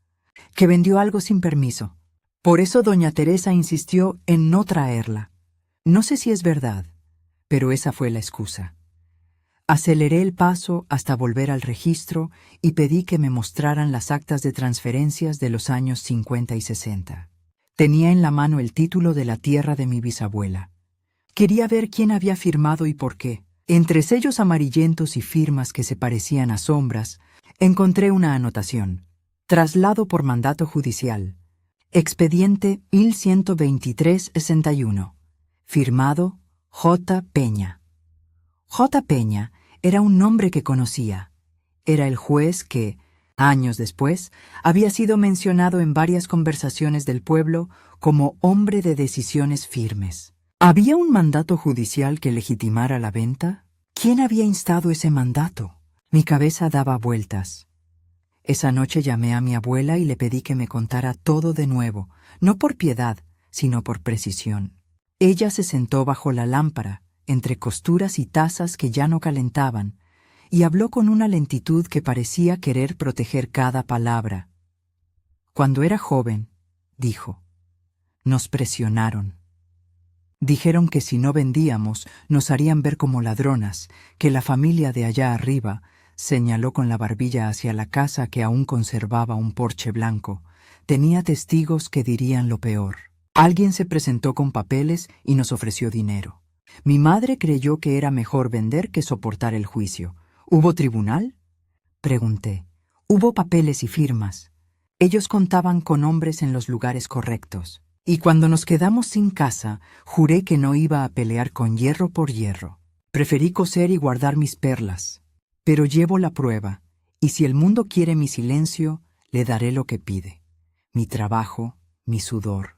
Que vendió algo sin permiso. Por eso doña Teresa insistió en no traerla. No sé si es verdad, pero esa fue la excusa. Aceleré el paso hasta volver al registro y pedí que me mostraran las actas de transferencias de los años 50 y 60. Tenía en la mano el título de la tierra de mi bisabuela. Quería ver quién había firmado y por qué. Entre sellos amarillentos y firmas que se parecían a sombras, encontré una anotación. Traslado por mandato judicial. Expediente 1123-61. Firmado J. Peña. J. Peña era un nombre que conocía. Era el juez que, años después, había sido mencionado en varias conversaciones del pueblo como hombre de decisiones firmes. ¿Había un mandato judicial que legitimara la venta? ¿Quién había instado ese mandato? Mi cabeza daba vueltas. Esa noche llamé a mi abuela y le pedí que me contara todo de nuevo, no por piedad, sino por precisión. Ella se sentó bajo la lámpara, entre costuras y tazas que ya no calentaban, y habló con una lentitud que parecía querer proteger cada palabra. Cuando era joven, dijo, nos presionaron. Dijeron que si no vendíamos nos harían ver como ladronas, que la familia de allá arriba, señaló con la barbilla hacia la casa que aún conservaba un porche blanco, tenía testigos que dirían lo peor. Alguien se presentó con papeles y nos ofreció dinero. Mi madre creyó que era mejor vender que soportar el juicio. ¿Hubo tribunal? Pregunté. Hubo papeles y firmas. Ellos contaban con hombres en los lugares correctos. Y cuando nos quedamos sin casa, juré que no iba a pelear con hierro por hierro. Preferí coser y guardar mis perlas. Pero llevo la prueba, y si el mundo quiere mi silencio, le daré lo que pide. Mi trabajo, mi sudor.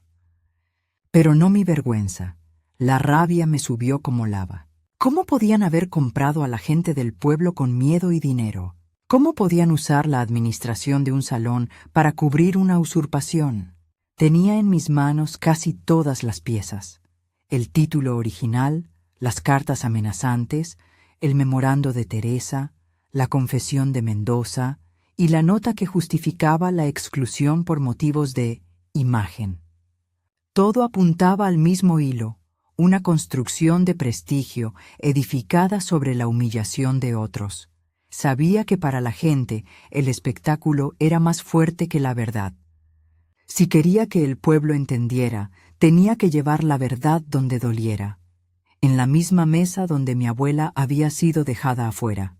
Pero no mi vergüenza. La rabia me subió como lava. ¿Cómo podían haber comprado a la gente del pueblo con miedo y dinero? ¿Cómo podían usar la administración de un salón para cubrir una usurpación? Tenía en mis manos casi todas las piezas. El título original, las cartas amenazantes, el memorando de Teresa, la confesión de Mendoza y la nota que justificaba la exclusión por motivos de imagen. Todo apuntaba al mismo hilo, una construcción de prestigio edificada sobre la humillación de otros. Sabía que para la gente el espectáculo era más fuerte que la verdad. Si quería que el pueblo entendiera, tenía que llevar la verdad donde doliera, en la misma mesa donde mi abuela había sido dejada afuera.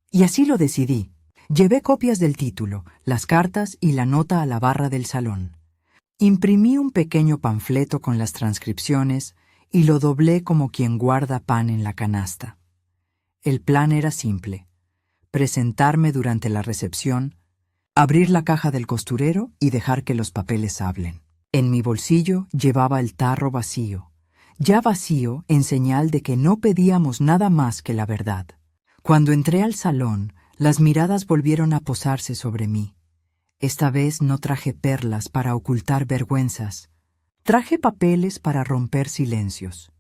Y así lo decidí. Llevé copias del título, las cartas y la nota a la barra del salón. Imprimí un pequeño panfleto con las transcripciones y lo doblé como quien guarda pan en la canasta. El plan era simple: presentarme durante la recepción, abrir la caja del costurero y dejar que los papeles hablen. En mi bolsillo llevaba el tarro vacío, ya vacío en señal de que no pedíamos nada más que la verdad. Cuando entré al salón, las miradas volvieron a posarse sobre mí. Esta vez no traje perlas para ocultar vergüenzas. Traje papeles para romper silencios.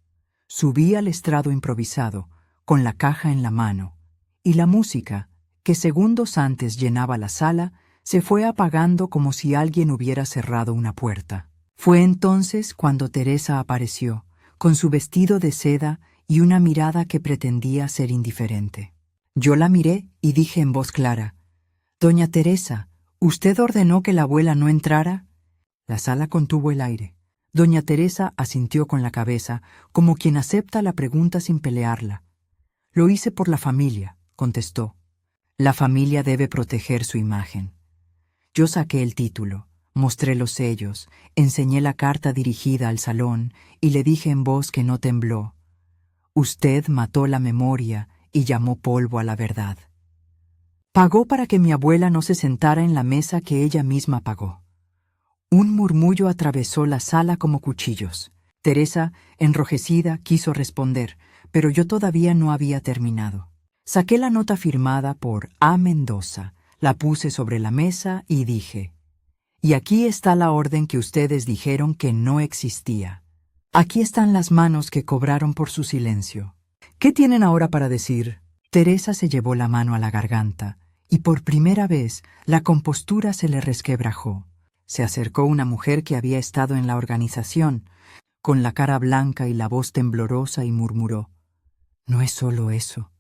Subí al estrado improvisado, con la caja en la mano, y la música, que segundos antes llenaba la sala, se fue apagando como si alguien hubiera cerrado una puerta. Fue entonces cuando Teresa apareció, con su vestido de seda y una mirada que pretendía ser indiferente. Yo la miré y dije en voz clara: «Doña Teresa, ¿usted ordenó que la abuela no entrara?» La sala contuvo el aire. Doña Teresa asintió con la cabeza, como quien acepta la pregunta sin pelearla. «Lo hice por la familia», contestó. «La familia debe proteger su imagen». Yo saqué el título, mostré los sellos, enseñé la carta dirigida al salón y le dije en voz que no tembló: «Usted mató la memoria y llamó polvo a la verdad». Pagó para que mi abuela no se sentara en la mesa que ella misma pagó. Un murmullo atravesó la sala como cuchillos. Teresa, enrojecida, quiso responder, pero yo todavía no había terminado. Saqué la nota firmada por A. Mendoza, la puse sobre la mesa y dije: «Y aquí está la orden que ustedes dijeron que no existía. Aquí están las manos que cobraron por su silencio. ¿Qué tienen ahora para decir?» Teresa se llevó la mano a la garganta, y por primera vez la compostura se le resquebrajó. Se acercó una mujer que había estado en la organización, con la cara blanca y la voz temblorosa, y murmuró: «No es solo eso.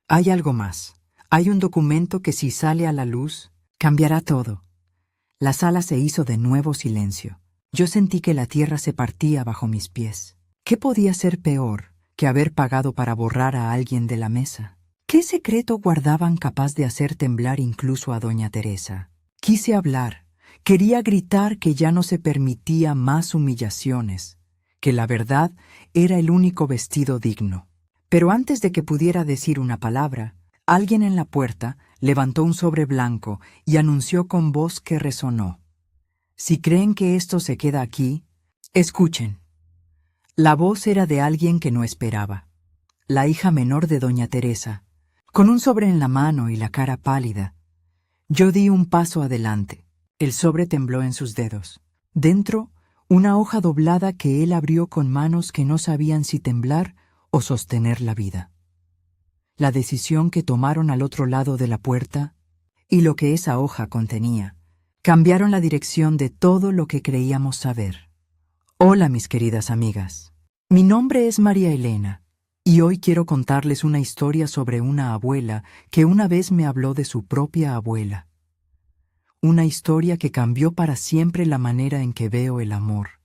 Hay algo más. Hay un documento que, si sale a la luz, cambiará todo». La sala se hizo de nuevo silencio. Yo sentí que la tierra se partía bajo mis pies. ¿Qué podía ser peor que haber pagado para borrar a alguien de la mesa? ¿Qué secreto guardaban capaz de hacer temblar incluso a doña Teresa? Quise hablar. Quería gritar que ya no se permitía más humillaciones, que la verdad era el único vestido digno. Pero antes de que pudiera decir una palabra, alguien en la puerta levantó un sobre blanco y anunció con voz que resonó: «Si creen que esto se queda aquí, escuchen». La voz era de alguien que no esperaba. La hija menor de doña Teresa, con un sobre en la mano y la cara pálida. Yo di un paso adelante. El sobre tembló en sus dedos. Dentro, una hoja doblada que él abrió con manos que no sabían si temblar o sostener la vida. La decisión que tomaron al otro lado de la puerta y lo que esa hoja contenía cambiaron la dirección de todo lo que creíamos saber. Hola, mis queridas amigas. Mi nombre es María Elena y hoy quiero contarles una historia sobre una abuela que una vez me habló de su propia abuela. Una historia que cambió para siempre la manera en que veo el amor,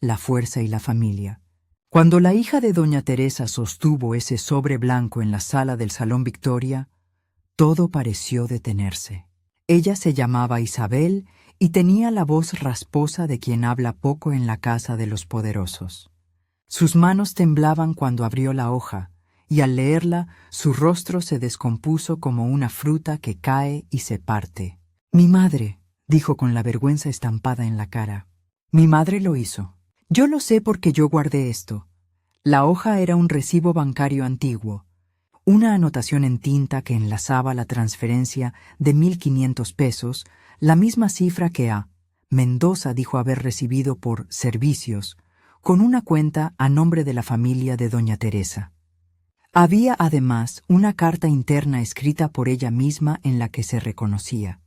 la fuerza y la familia. Cuando la hija de doña Teresa sostuvo ese sobre blanco en la sala del Salón Victoria, todo pareció detenerse. Ella se llamaba Isabel y tenía la voz rasposa de quien habla poco en la casa de los poderosos. Sus manos temblaban cuando abrió la hoja, y al leerla su rostro se descompuso como una fruta que cae y se parte. «Mi madre», dijo con la vergüenza estampada en la cara. «Mi madre lo hizo. Yo lo sé porque yo guardé esto». La hoja era un recibo bancario antiguo, una anotación en tinta que enlazaba la transferencia de 1.500 pesos, la misma cifra que A. Mendoza dijo haber recibido por servicios, con una cuenta a nombre de la familia de doña Teresa. Había además una carta interna escrita por ella misma en la que se reconocía: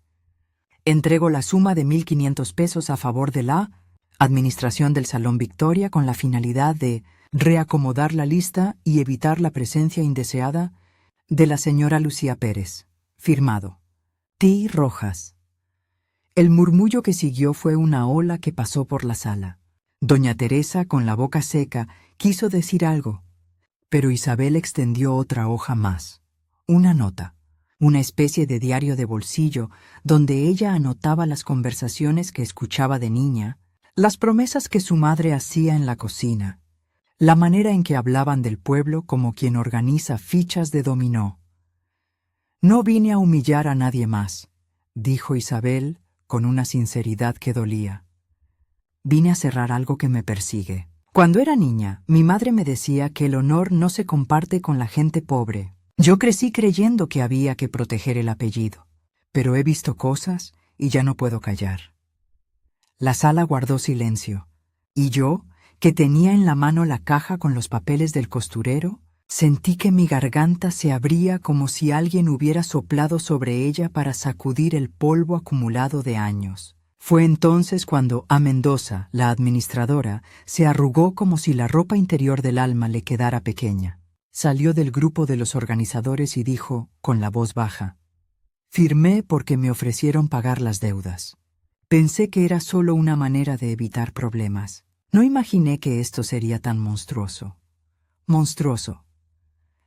«Entrego la suma de 1.500 pesos a favor de la Administración del Salón Victoria con la finalidad de reacomodar la lista y evitar la presencia indeseada de la señora Lucía Pérez. Firmado. T. Rojas». El murmullo que siguió fue una ola que pasó por la sala. Doña Teresa, con la boca seca, quiso decir algo, pero Isabel extendió otra hoja más, una nota, una especie de diario de bolsillo donde ella anotaba las conversaciones que escuchaba de niña, las promesas que su madre hacía en la cocina, la manera en que hablaban del pueblo como quien organiza fichas de dominó. «No vine a humillar a nadie más», dijo Isabel con una sinceridad que dolía. «Vine a cerrar algo que me persigue. Cuando era niña, mi madre me decía que el honor no se comparte con la gente pobre. Yo crecí creyendo que había que proteger el apellido, pero he visto cosas y ya no puedo callar». La sala guardó silencio, y yo, que tenía en la mano la caja con los papeles del costurero, sentí que mi garganta se abría como si alguien hubiera soplado sobre ella para sacudir el polvo acumulado de años. Fue entonces cuando a Mendoza, la administradora, se arrugó como si la ropa interior del alma le quedara pequeña. Salió del grupo de los organizadores y dijo, con la voz baja: «Firmé porque me ofrecieron pagar las deudas. Pensé que era solo una manera de evitar problemas. No imaginé que esto sería tan monstruoso. Monstruoso».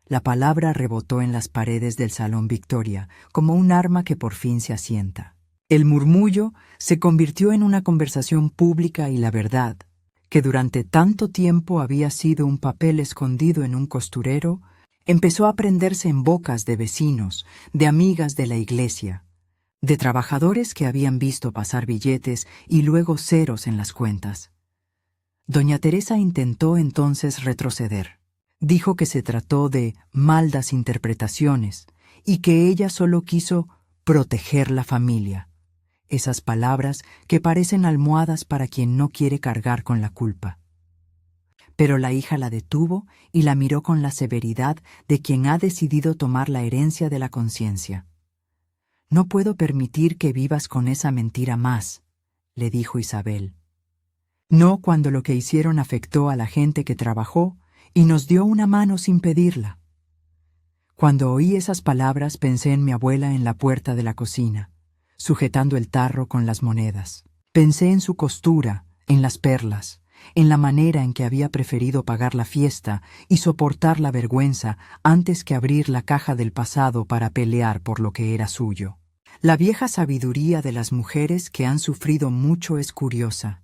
La palabra rebotó en las paredes del Salón Victoria como un arma que por fin se asienta. El murmullo se convirtió en una conversación pública y la verdad, que durante tanto tiempo había sido un papel escondido en un costurero, empezó a prenderse en bocas de vecinos, de amigas de la iglesia, de trabajadores que habían visto pasar billetes y luego ceros en las cuentas. Doña Teresa intentó entonces retroceder. Dijo que se trató de maldas interpretaciones y que ella solo quiso proteger la familia. Esas palabras que parecen almohadas para quien no quiere cargar con la culpa. Pero la hija la detuvo y la miró con la severidad de quien ha decidido tomar la herencia de la conciencia. «No puedo permitir que vivas con esa mentira más», le dijo Isabel. «No cuando lo que hicieron afectó a la gente que trabajó y nos dio una mano sin pedirla». Cuando oí esas palabras pensé en mi abuela en la puerta de la cocina, sujetando el tarro con las monedas. Pensé en su costura, en las perlas, en la manera en que había preferido pagar la fiesta y soportar la vergüenza antes que abrir la caja del pasado para pelear por lo que era suyo. La vieja sabiduría de las mujeres que han sufrido mucho es curiosa.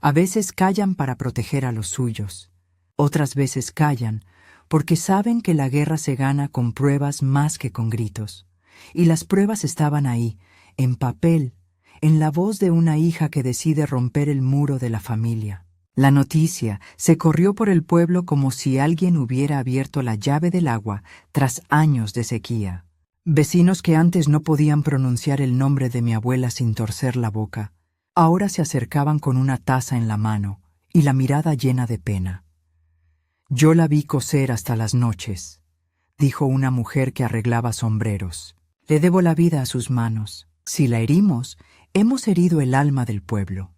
A veces callan para proteger a los suyos. Otras veces callan porque saben que la guerra se gana con pruebas más que con gritos. Y las pruebas estaban ahí, en papel, en la voz de una hija que decide romper el muro de la familia. La noticia se corrió por el pueblo como si alguien hubiera abierto la llave del agua tras años de sequía. Vecinos que antes no podían pronunciar el nombre de mi abuela sin torcer la boca, ahora se acercaban con una taza en la mano y la mirada llena de pena. «Yo la vi coser hasta las noches», dijo una mujer que arreglaba sombreros. «Le debo la vida a sus manos. Si la herimos, hemos herido el alma del pueblo».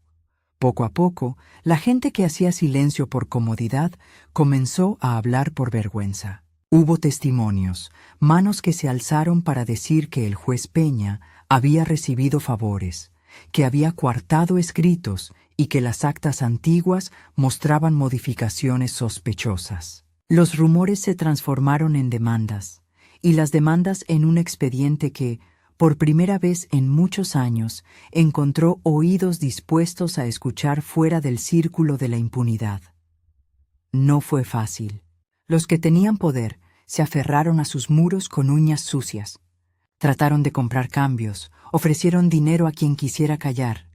Poco a poco, la gente que hacía silencio por comodidad comenzó a hablar por vergüenza. Hubo testimonios, manos que se alzaron para decir que el juez Peña había recibido favores, que había coartado escritos y que las actas antiguas mostraban modificaciones sospechosas. Los rumores se transformaron en demandas, y las demandas en un expediente que, por primera vez en muchos años, encontró oídos dispuestos a escuchar fuera del círculo de la impunidad. No fue fácil. Los que tenían poder se aferraron a sus muros con uñas sucias. Trataron de comprar cambios, ofrecieron dinero a quien quisiera callar.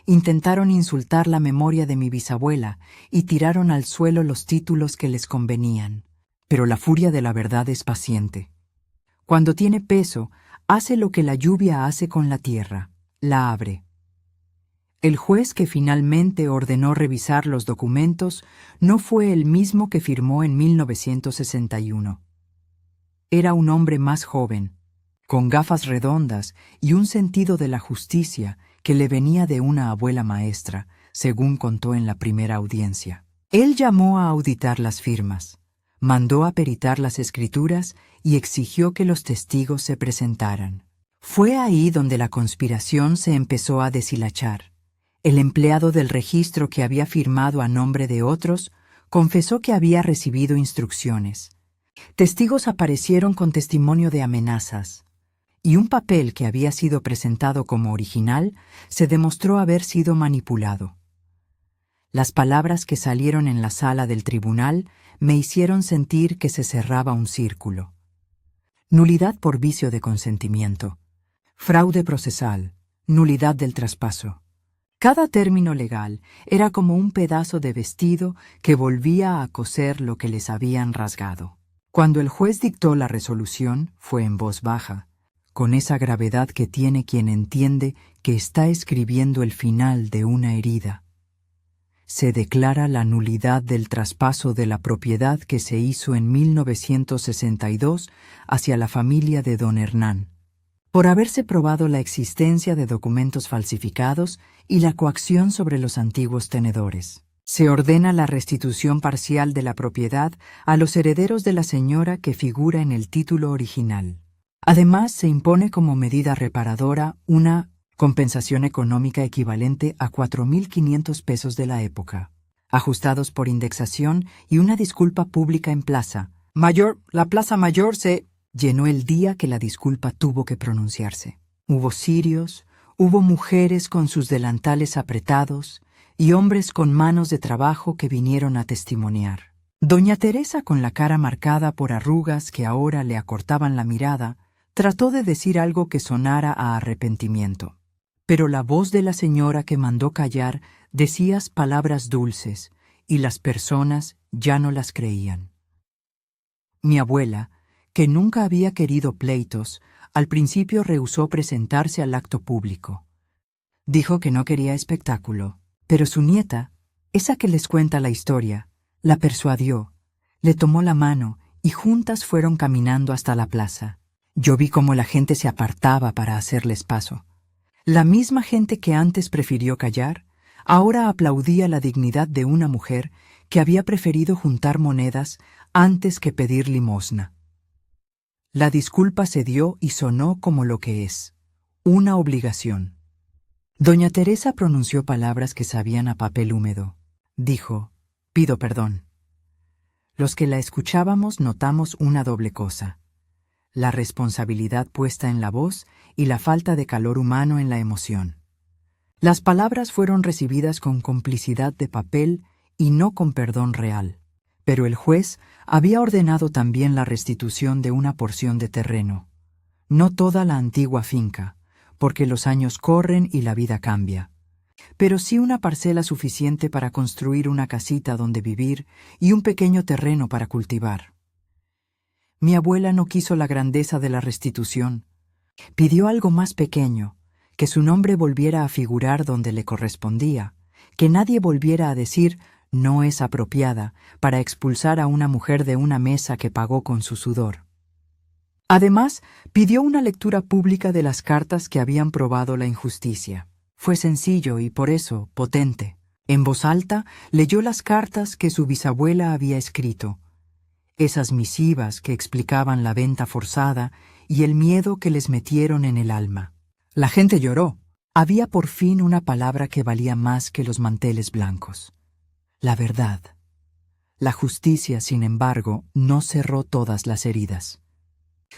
Intentaron insultar la memoria de mi bisabuela y tiraron al suelo los títulos que les convenían. Pero la furia de la verdad es paciente. Cuando tiene peso, hace lo que la lluvia hace con la tierra, la abre. El juez que finalmente ordenó revisar los documentos no fue el mismo que firmó en 1961. Era un hombre más joven, con gafas redondas y un sentido de la justicia que le venía de una abuela maestra, según contó en la primera audiencia. Él llamó a auditar las firmas, mandó a peritar las escrituras y exigió que los testigos se presentaran. Fue ahí donde la conspiración se empezó a deshilachar. El empleado del registro que había firmado a nombre de otros confesó que había recibido instrucciones. Testigos aparecieron con testimonio de amenazas, y un papel que había sido presentado como original se demostró haber sido manipulado. Las palabras que salieron en la sala del tribunal me hicieron sentir que se cerraba un círculo. Nulidad por vicio de consentimiento, fraude procesal, nulidad del traspaso. Cada término legal era como un pedazo de vestido que volvía a coser lo que les habían rasgado. Cuando el juez dictó la resolución, fue en voz baja, con esa gravedad que tiene quien entiende que está escribiendo el final de una herida. Se declara la nulidad del traspaso de la propiedad que se hizo en 1962 hacia la familia de don Hernán, por haberse probado la existencia de documentos falsificados y la coacción sobre los antiguos tenedores. Se ordena la restitución parcial de la propiedad a los herederos de la señora que figura en el título original. Además, se impone como medida reparadora una compensación económica equivalente a 4.500 pesos de la época, ajustados por indexación, y una disculpa pública en Plaza Mayor. La Plaza Mayor se llenó el día que la disculpa tuvo que pronunciarse. Hubo cirios, hubo mujeres con sus delantales apretados y hombres con manos de trabajo que vinieron a testimoniar. Doña Teresa, con la cara marcada por arrugas que ahora le acortaban la mirada, trató de decir algo que sonara a arrepentimiento. Pero la voz de la señora que mandó callar decía palabras dulces, y las personas ya no las creían. Mi abuela, que nunca había querido pleitos, al principio rehusó presentarse al acto público. Dijo que no quería espectáculo, pero su nieta, esa que les cuenta la historia, la persuadió, le tomó la mano y juntas fueron caminando hasta la plaza. Yo vi cómo la gente se apartaba para hacerles paso. La misma gente que antes prefirió callar, ahora aplaudía la dignidad de una mujer que había preferido juntar monedas antes que pedir limosna. La disculpa se dio y sonó como lo que es, una obligación. Doña Teresa pronunció palabras que sabían a papel húmedo. Dijo: «Pido perdón». Los que la escuchábamos notamos una doble cosa: la responsabilidad puesta en la voz y la falta de calor humano en la emoción. Las palabras fueron recibidas con complicidad de papel y no con perdón real. Pero el juez había ordenado también la restitución de una porción de terreno, no toda la antigua finca, porque los años corren y la vida cambia, pero sí una parcela suficiente para construir una casita donde vivir y un pequeño terreno para cultivar. Mi abuela no quiso la grandeza de la restitución. Pidió algo más pequeño, que su nombre volviera a figurar donde le correspondía, que nadie volviera a decir «no es apropiada» para expulsar a una mujer de una mesa que pagó con su sudor. Además, pidió una lectura pública de las cartas que habían probado la injusticia. Fue sencillo y por eso potente. En voz alta leyó las cartas que su bisabuela había escrito, esas misivas que explicaban la venta forzada y el miedo que les metieron en el alma. La gente lloró. Había por fin una palabra que valía más que los manteles blancos: la verdad. La justicia, sin embargo, no cerró todas las heridas.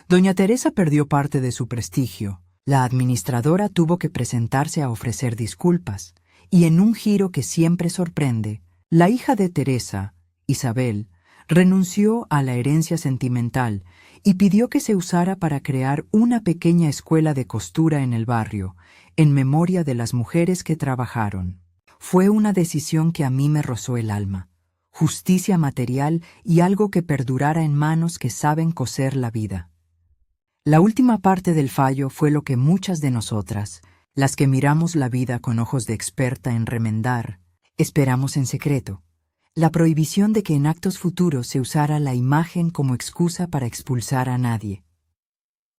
Doña Teresa perdió parte de su prestigio. La administradora tuvo que presentarse a ofrecer disculpas, y en un giro que siempre sorprende, la hija de Teresa, Isabel, renunció a la herencia sentimental y pidió que se usara para crear una pequeña escuela de costura en el barrio, en memoria de las mujeres que trabajaron. Fue una decisión que a mí me rozó el alma: justicia material y algo que perdurara en manos que saben coser la vida. La última parte del fallo fue lo que muchas de nosotras, las que miramos la vida con ojos de experta en remendar, esperamos en secreto: la prohibición de que en actos futuros se usara la imagen como excusa para expulsar a nadie.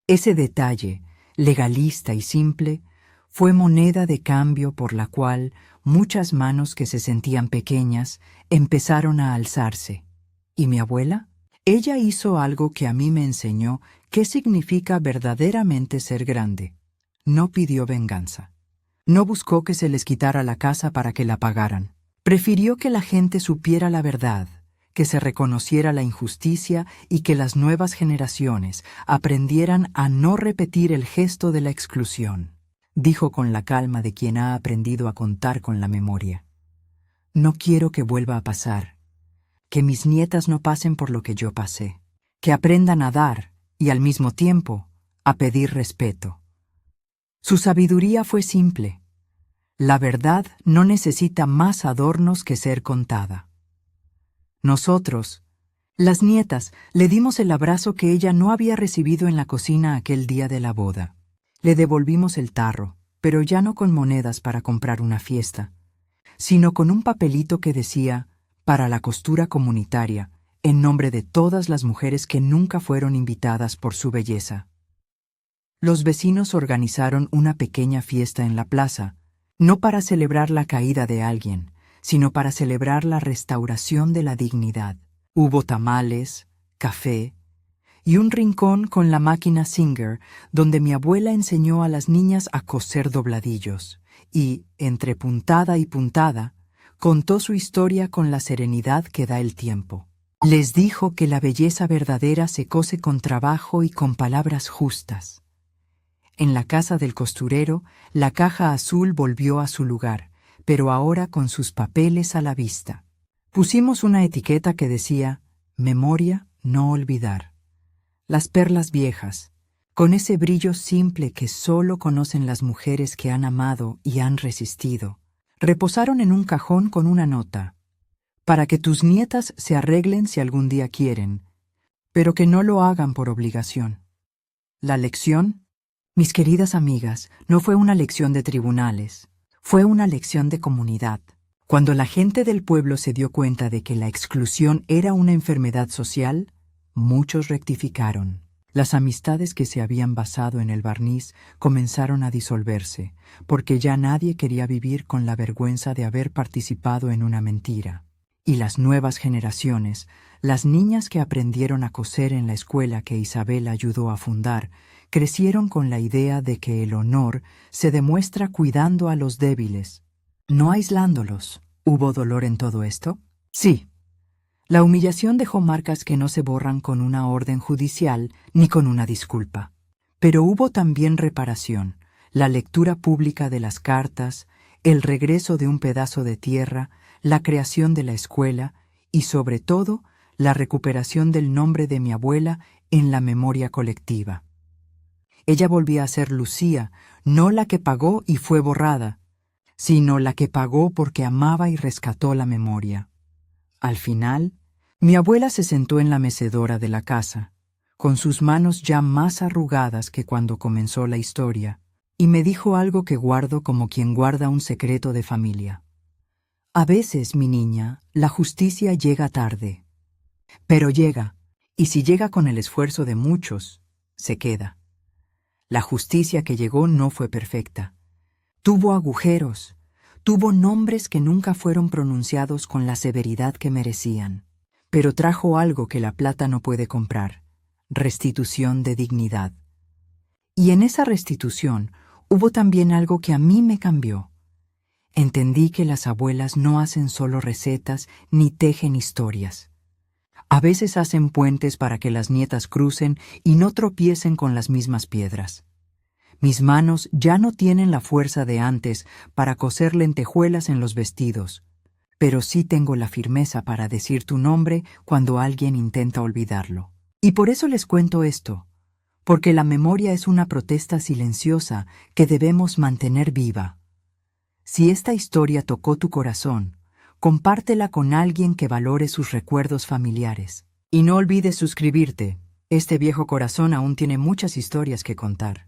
Ese detalle, legalista y simple, fue moneda de cambio por la cual muchas manos que se sentían pequeñas empezaron a alzarse. ¿Y mi abuela? Ella hizo algo que a mí me enseñó qué significa verdaderamente ser grande. No pidió venganza. No buscó que se les quitara la casa para que la pagaran. Prefirió que la gente supiera la verdad, que se reconociera la injusticia y que las nuevas generaciones aprendieran a no repetir el gesto de la exclusión. Dijo con la calma de quien ha aprendido a contar con la memoria: no quiero que vuelva a pasar, que mis nietas no pasen por lo que yo pasé, que aprendan a dar y al mismo tiempo a pedir respeto. Su sabiduría fue simple: la verdad no necesita más adornos que ser contada. Nosotros, las nietas, le dimos el abrazo que ella no había recibido en la cocina aquel día de la boda. Le devolvimos el tarro, pero ya no con monedas para comprar una fiesta, sino con un papelito que decía: para la costura comunitaria, en nombre de todas las mujeres que nunca fueron invitadas por su belleza. Los vecinos organizaron una pequeña fiesta en la plaza, no para celebrar la caída de alguien, sino para celebrar la restauración de la dignidad. Hubo tamales, café y un rincón con la máquina Singer, donde mi abuela enseñó a las niñas a coser dobladillos y, entre puntada y puntada, contó su historia con la serenidad que da el tiempo. Les dijo que la belleza verdadera se cose con trabajo y con palabras justas. En la casa del costurero, la caja azul volvió a su lugar, pero ahora con sus papeles a la vista. Pusimos una etiqueta que decía: memoria, no olvidar. Las perlas viejas, con ese brillo simple que solo conocen las mujeres que han amado y han resistido, reposaron en un cajón con una nota: para que tus nietas se arreglen si algún día quieren, pero que no lo hagan por obligación. La lección, mis queridas amigas, no fue una lección de tribunales, fue una lección de comunidad. Cuando la gente del pueblo se dio cuenta de que la exclusión era una enfermedad social, muchos rectificaron. Las amistades que se habían basado en el barniz comenzaron a disolverse, porque ya nadie quería vivir con la vergüenza de haber participado en una mentira. Y las nuevas generaciones, las niñas que aprendieron a coser en la escuela que Isabel ayudó a fundar, crecieron con la idea de que el honor se demuestra cuidando a los débiles, no aislándolos. ¿Hubo dolor en todo esto? Sí. La humillación dejó marcas que no se borran con una orden judicial ni con una disculpa. Pero hubo también reparación, la lectura pública de las cartas, el regreso de un pedazo de tierra, la creación de la escuela y, sobre todo, la recuperación del nombre de mi abuela en la memoria colectiva. Ella volvía a ser Lucía, no la que pagó y fue borrada, sino la que pagó porque amaba y rescató la memoria. Al final, mi abuela se sentó en la mecedora de la casa, con sus manos ya más arrugadas que cuando comenzó la historia, y me dijo algo que guardo como quien guarda un secreto de familia. A veces, mi niña, la justicia llega tarde, pero llega, y si llega con el esfuerzo de muchos, se queda. La justicia que llegó no fue perfecta. Tuvo agujeros, tuvo nombres que nunca fueron pronunciados con la severidad que merecían, pero trajo algo que la plata no puede comprar: restitución de dignidad. Y en esa restitución hubo también algo que a mí me cambió. Entendí que las abuelas no hacen solo recetas ni tejen historias. A veces hacen puentes para que las nietas crucen y no tropiecen con las mismas piedras. Mis manos ya no tienen la fuerza de antes para coser lentejuelas en los vestidos, pero sí tengo la firmeza para decir tu nombre cuando alguien intenta olvidarlo. Y por eso les cuento esto, porque la memoria es una protesta silenciosa que debemos mantener viva. Si esta historia tocó tu corazón, compártela con alguien que valore sus recuerdos familiares. Y no olvides suscribirte. Este viejo corazón aún tiene muchas historias que contar.